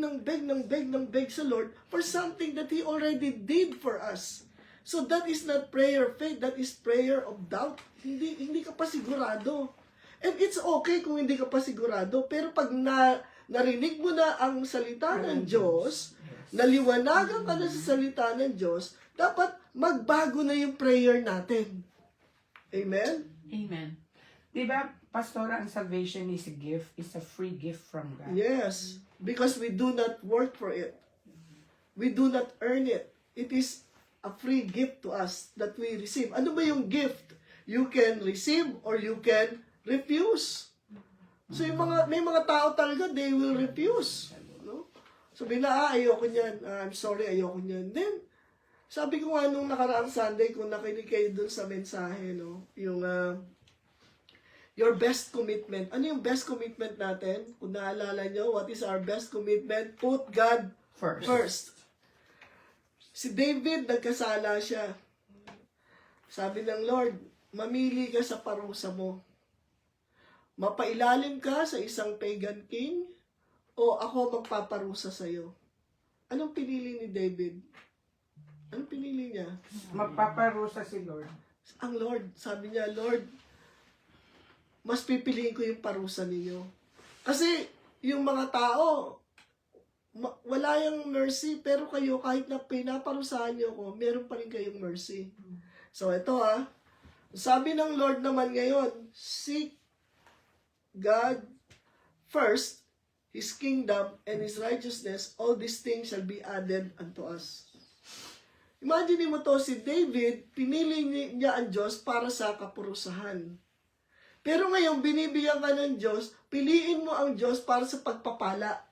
sa Lord for something that He already did for us. So, that is not prayer of faith. That is prayer of doubt. Hindi ka pa sigurado. And it's okay kung hindi ka pa sigurado. Pero pag narinig mo na ang salita ng Diyos, naliwanagan ka na sa salita ng Diyos, dapat magbago na yung prayer natin. Amen? Amen. Diba, Pastor, ang salvation is a gift, is a free gift from God. Yes. Because we do not work for it. We do not earn it. It is a free gift to us that we receive. Ano ba yung gift? You can receive or you can refuse. So may mga tao talaga, they will refuse. No? Sabi na, ayoko niyan. I'm sorry, ayoko niyan. Then, sabi ko nga nung nakaraang Sunday, kung nakinig kayo dun sa mensahe, no? Yung, your best commitment. Ano yung best commitment natin? Kung naalala nyo, what is our best commitment? Put God First. Si David, nagkasala siya. Sabi ng Lord, mamili ka sa parusa mo. Mapailalim ka sa isang pagan king o ako magpaparusa sa iyo. Anong pinili ni David? Anong pinili niya? Magpaparusa si Lord. Ang Lord, sabi niya, Lord, mas pipiliin ko yung parusa ninyo. Kasi yung mga tao, wala yung mercy, pero kayo, kahit na pinaparusahan niyo ko, meron pa rin kayong mercy. So ito sabi ng Lord naman ngayon, seek God first, His kingdom and His righteousness, all these things shall be added unto us. Imagine mo to, si David, pinili niya ang Diyos para sa kapurusahan. Pero ngayon, binibigyan ka ng Diyos, piliin mo ang Diyos para sa pagpapala.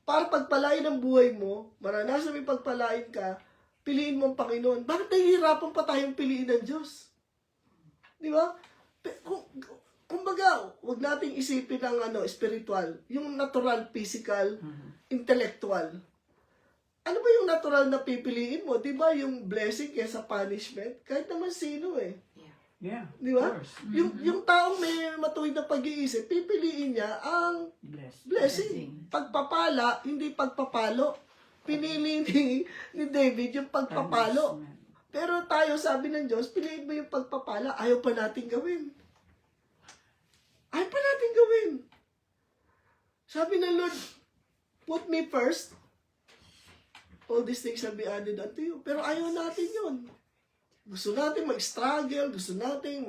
Para pagpalain ang buhay mo, maranasan may pagpalain ka, piliin mo ang Panginoon. Bakit nahihirapan pa tayong piliin ng Diyos? Di ba? Kumbaga, huwag nating isipin ang spiritual, yung natural, physical, intellectual. Ano ba yung natural na pipiliin mo? Di ba yung blessing kaysa punishment? Kahit naman sino Yeah. Di ba? Of course. Yung taong may matuwid na pag-iisip, pipiliin niya ang blessing. Pagpapala, hindi pagpapalo. Pinili ni David yung pagpapalo. Pero tayo, sabi ng Diyos, piliin mo yung pagpapala, ayaw pa natin gawin. Ayaw pa natin gawin. Sabi ng Lord, put me first, all these things shall be added unto you. Pero ayaw natin yun. Gusto natin mag-struggle, gusto natin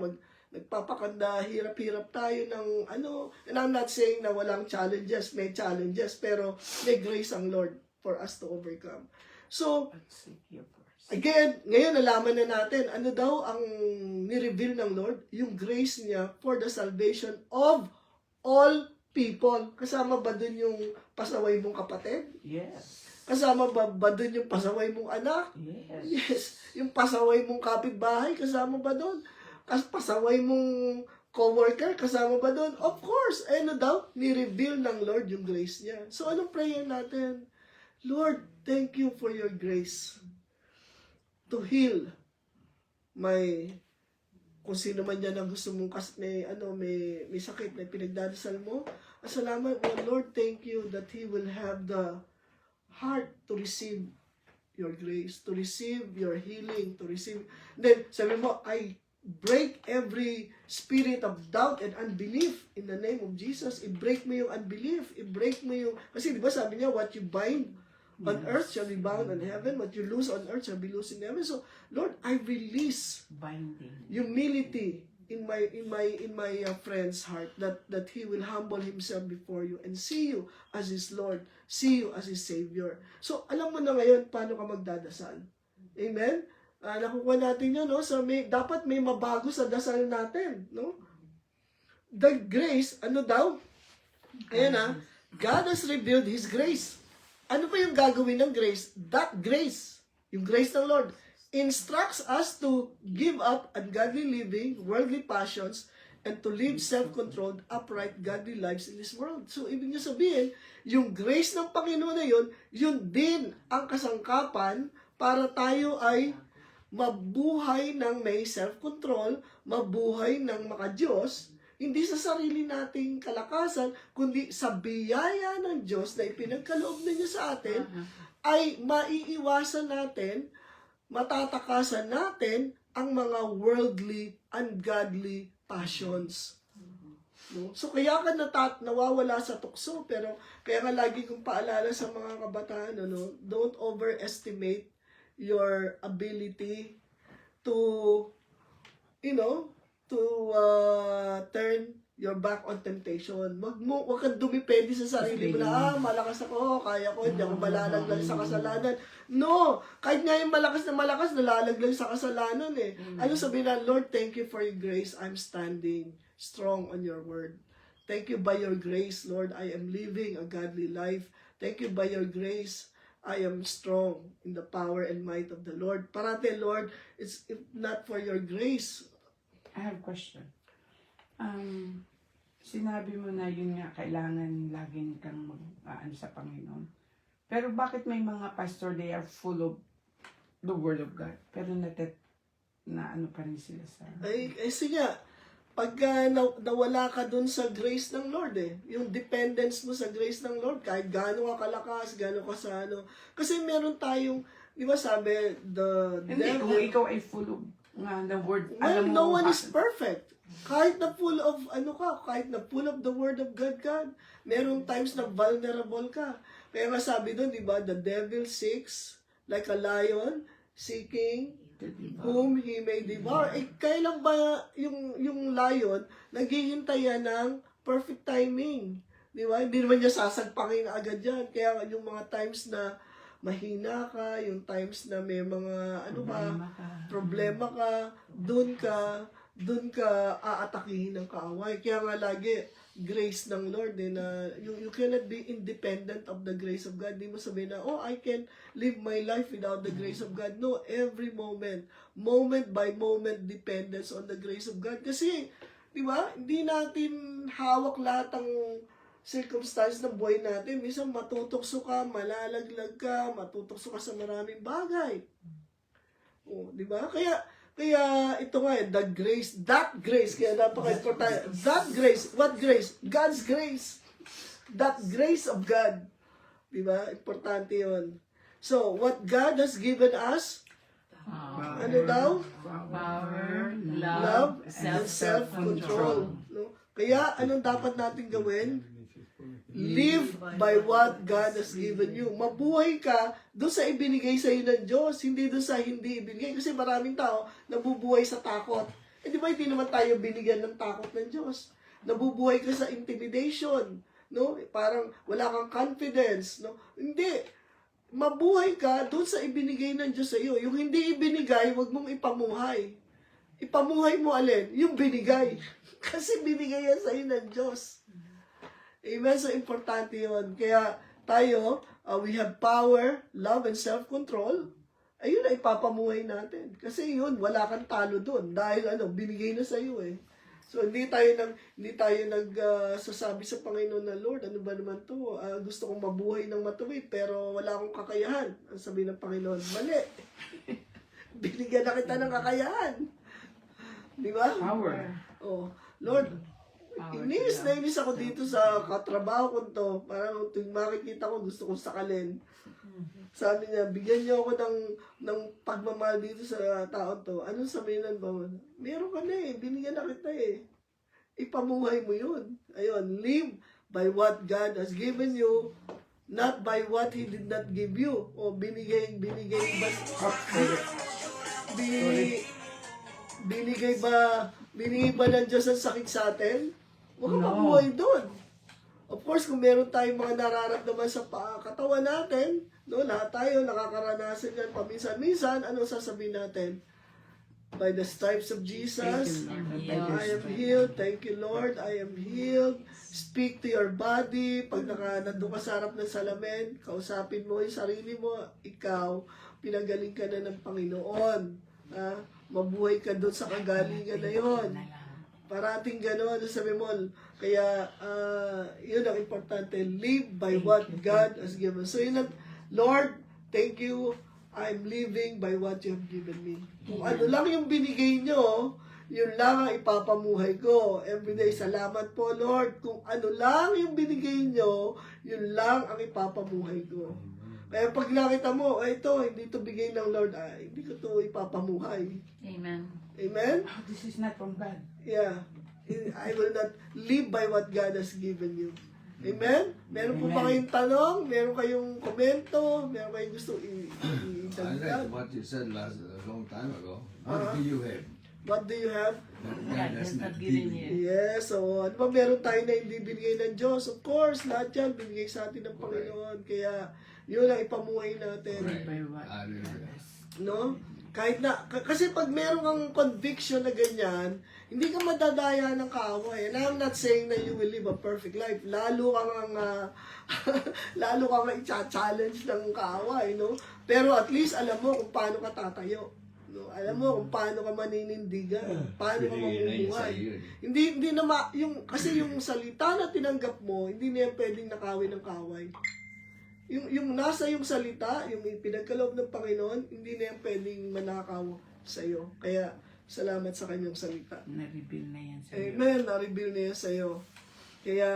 nagpapakanda, hirap-hirap tayo ng and I'm not saying na walang challenges, may challenges, pero may grace ang Lord for us to overcome. So, again, ngayon nalaman na natin, ano daw ang ni-reveal ng Lord? Yung grace niya for the salvation of all people. Kasama ba dun yung pasaway mong kapatid? Yes. Kasama ba dun yung pasaway mong anak? Yes. Yes. Yung pasaway mong kapitbahay, kasama ba dun? Pasaway mong co-worker, kasama ba dun? Of course. Ano daw? Ni-reveal ng Lord yung grace niya. So, anong prayer natin? Lord, thank you for your grace to heal kung sino man yan ang gusto mong may sakit na pinagdadasal mo. Salamat, Lord, thank you that He will have the heart to receive your grace, to receive your healing, to receive. Then, sabi mo, I break every spirit of doubt and unbelief in the name of Jesus. I-break mo yung unbelief. I-break mo yung, kasi di ba sabi niya, what you bind on earth shall be bound in heaven. What you lose on earth shall be loosed in heaven. So, Lord, I release Binding. humility in my friend's heart that he will humble himself before you and see you as his Lord, see you as his Savior. So, alam mo na ngayon paano ka magdadasal. Amen? Nakukuha natin yun, no? So, dapat may mabago sa dasal natin, no? The grace, ano daw? Ayan God has revealed His grace. Ano ba yung gagawin ng grace? That grace, yung grace ng Lord, instructs us to give up ungodly living, worldly passions, and to live self-controlled, upright, godly lives in this world. So, ibig niya sabihin, yung grace ng Panginoon na yun din ang kasangkapan para tayo ay mabuhay ng may self-control, mabuhay ng maka-Diyos, hindi sa sarili nating kalakasan, kundi sa biyaya ng Diyos na ipinagkaloob na niya sa atin, ay maiiwasan natin, matatakasan natin ang mga worldly, ungodly passions. No? So kaya ka nawawala sa tukso, pero kaya nga lagi kong paalala sa mga kabataan, don't overestimate your ability to turn your back on temptation. Wag kang dumipende sa sarili mo na, malakas ako, kaya ko, hindi ako malalaglag sa kasalanan. No! Kahit nga yung malakas, nalalaglag sa kasalanan eh. Ano sabihin na, Lord, thank you for your grace. I'm standing strong on your word. Thank you by your grace, Lord, I am living a godly life. Thank you by your grace, I am strong in the power and might of the Lord. Parate, Lord, it's if not for your grace. I have a question. Sinabi mo na yun nga, kailangan laging kang sa Panginoon. Pero bakit may mga pastor, they are full of the Word of God, pero na ano pa rin sila sa... Sige, pagka nawala ka dun sa grace ng Lord yung dependence mo sa grace ng Lord, kahit gaano ka kalakas, gaano ka sa ano. Kasi meron tayong, di ba sabi, the Hindi, devil, kung ikaw ay full of the Word, well, alam mo, no one is perfect. Kahit na full of, kahit na full of the Word of God, merong times na vulnerable ka. Kaya nga sabi doon, di ba, the devil seeks like a lion, seeking whom he may devour. Kailan ba yung lion naghihintay yan ng perfect timing? Di ba? Hindi naman niya sasagpakin agad yan. Kaya yung mga times na mahina ka, yung times na may mga problema ka, dun ka aatakihin ng kaaway. Kaya nga lagi, grace ng Lord na you cannot be independent of the grace of God. Di mo sabihin na, I can live my life without the grace of God. No, every moment by moment dependence on the grace of God. Kasi, di ba, hindi natin hawak lahat ng circumstance ng buhay natin. Minsan matutokso ka, malalaglag ka, matutokso ka sa maraming bagay. Di ba? Kaya ito nga that grace, kaya napaka-importante. That grace, what grace? God's grace. That grace of God. Diba? Importante yun. So, what God has given us, ano daw? Power, Love, and self-control. No? Kaya, anong dapat natin gawin? Live by what God has given you. Mabuhay ka doon sa ibinigay sa iyo ng Diyos, hindi doon sa hindi ibinigay. Kasi maraming tao nabubuhay sa takot. Di ba hindi naman tayo binigyan ng takot ng Diyos? Nabubuhay ka sa intimidation, no? Parang wala kang confidence, no? Hindi. Mabuhay ka doon sa ibinigay ng Diyos sa iyo. Yung hindi ibinigay, wag mong ipamuhay. Ipamuhay mo alin? Yung binigay. Kasi binigay yan sa iyo ng Diyos. Amen? So, importante yun. Kaya tayo, we have power, love, and self-control. Ayun na ipapamuhay natin. Kasi yun, wala kang talo dun. Dahil binigay na sa iyo So, hindi tayo sasabi sa Panginoon na, Lord, ano ba naman to? Gusto kong mabuhay ng matuwid, pero wala akong kakayahan. Ang sabi ng Panginoon, mali. Binigyan na kita ng kakayahan. Di ba? Power. Lord, inis ako dito sa katrabaho ko to. Parang tuwing makikita ko, gusto kong sakalin. Sabi niya, bigyan niyo ako ng pagmamahal dito sa tao to. Anong sabihin ba? Meron ka na binigyan na kita Ipamuhay mo yun. Ayun, live by what God has given you, not by what He did not give you. O binigay ba? Binigay ba ng Diyos ang sakit sa atin? Huwag kang mabuhay doon. Of course, kung meron tayong mga nararamdaman sa katawan natin, lahat tayo nakakaranasan yan paminsan-minsan, ano sasabihin natin? By the stripes of Jesus, I am healed. Thank you, Lord. I am healed. Speak to your body. Pag nandun ka sa harap ng salamin, kausapin mo yung sarili mo, ikaw, pinagaling ka na ng Panginoon. Mabuhay ka doon sa kagalingan na yon. Parating gano'n, sabi mo, kaya yun ang importante, live by what God has given. So yun Lord, thank you, I'm living by what you have given me. Kung ano lang yung binigay nyo, yun lang ang ipapamuhay ko. Everyday, salamat po Lord. Kung ano lang yung binigay nyo, yun lang ang ipapamuhay ko. Kaya pag nakita mo, ito, hindi ito bigay ng Lord, hindi ko ito ipapamuhay. Amen. Amen? This is not from God. Yeah. I will not live by what God has given you. Amen? Meron po ba kayong tanong? Meron kayong komento? Meron kayong gusto I like what you said a long time ago. What do you have? What do you have? That God has not given you. Yes, so ano ba meron tayo na hindi binigay ng Diyos? Of course, lahat yan binigay sa atin ng Panginoon. Kaya yun ang ipamuhay natin. No? Kahit na, kasi pag meron kang conviction na ganyan, hindi ka madadaya ng kaaway. And I'm not saying that you will live a perfect life. Lalo kang i-challenge ng kaaway, no? Pero at least alam mo kung paano ka tatayo. No? Alam mo kung paano ka maninindigan, paano ka mamumuhay. Hindi kasi yung salita na tinanggap mo, hindi na yan pwedeng nakawin ng kaaway. yung nasa yung salita, yung pinagkaloob ng Panginoon, hindi na yan pwedeng manakaw sa iyo. Kaya, salamat sa kanyang salita. Na-reveal na yan sa Amen. Na-reveal na yan sa iyo. Kaya,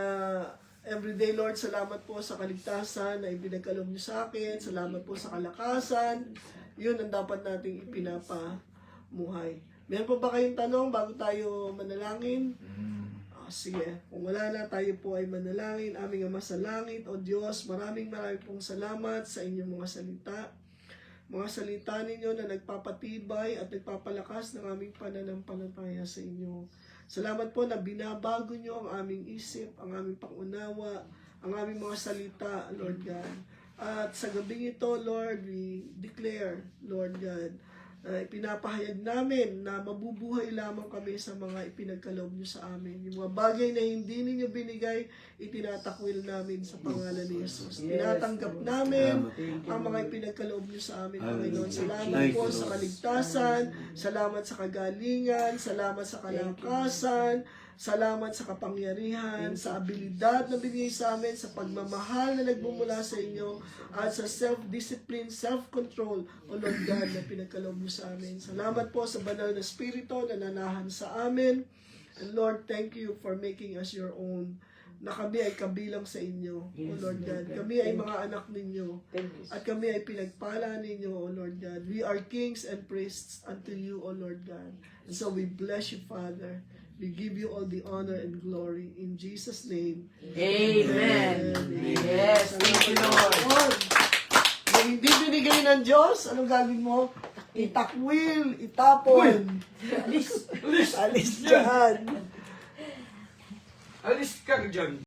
everyday, Lord, salamat po sa kaligtasan na ipinagkaloob niyo sa akin. Salamat po sa kalakasan. Yun ang dapat nating ipinapamuhay. Meron pa ba kayong tanong bago tayo manalangin? Sige, kung wala na, tayo po ay manalangin. Aming Ama sa langit, O Diyos, maraming pong salamat sa inyong mga salita. Mga salita ninyo na nagpapatibay at nagpapalakas ng aming pananampalataya sa inyo. Salamat po na binabago nyo ang aming isip, ang aming pangunawa, ang aming mga salita, Lord God. At sa gabing ito, Lord, we declare, Lord God, ipinapahayag namin na mabubuhay lamang kami sa mga ipinagkaloob nyo sa amin. Yung mga bagay na hindi ninyo binigay, itinatakwil namin sa pangalan ni Jesus. Tinatanggap namin ang mga ipinagkaloob nyo sa amin, Panginoon. Salamat po sa kaligtasan, salamat sa kagalingan, salamat sa kalakasan, salamat sa kapangyarihan, sa abilidad na binigay sa amin, sa pagmamahal na nagmumula sa inyo, at sa self-discipline, self-control, O Lord God, na pinagkaloob mo sa amin. Salamat po sa banal na Espiritu na nanahan sa amin. And Lord, thank you for making us your own, na kami ay kabilang sa inyo, O Lord God. Kami ay mga anak ninyo, at kami ay pinagpala ninyo, O Lord God. We are kings and priests unto you, O Lord God. And so we bless you, Father. We give you all the honor and glory in Jesus' name. Amen. Yes, thank you, Lord. Kung hindi binigay ng Diyos, anong gagawin mo? Itakwil, itapon. Alis dyan. Alis ka dyan.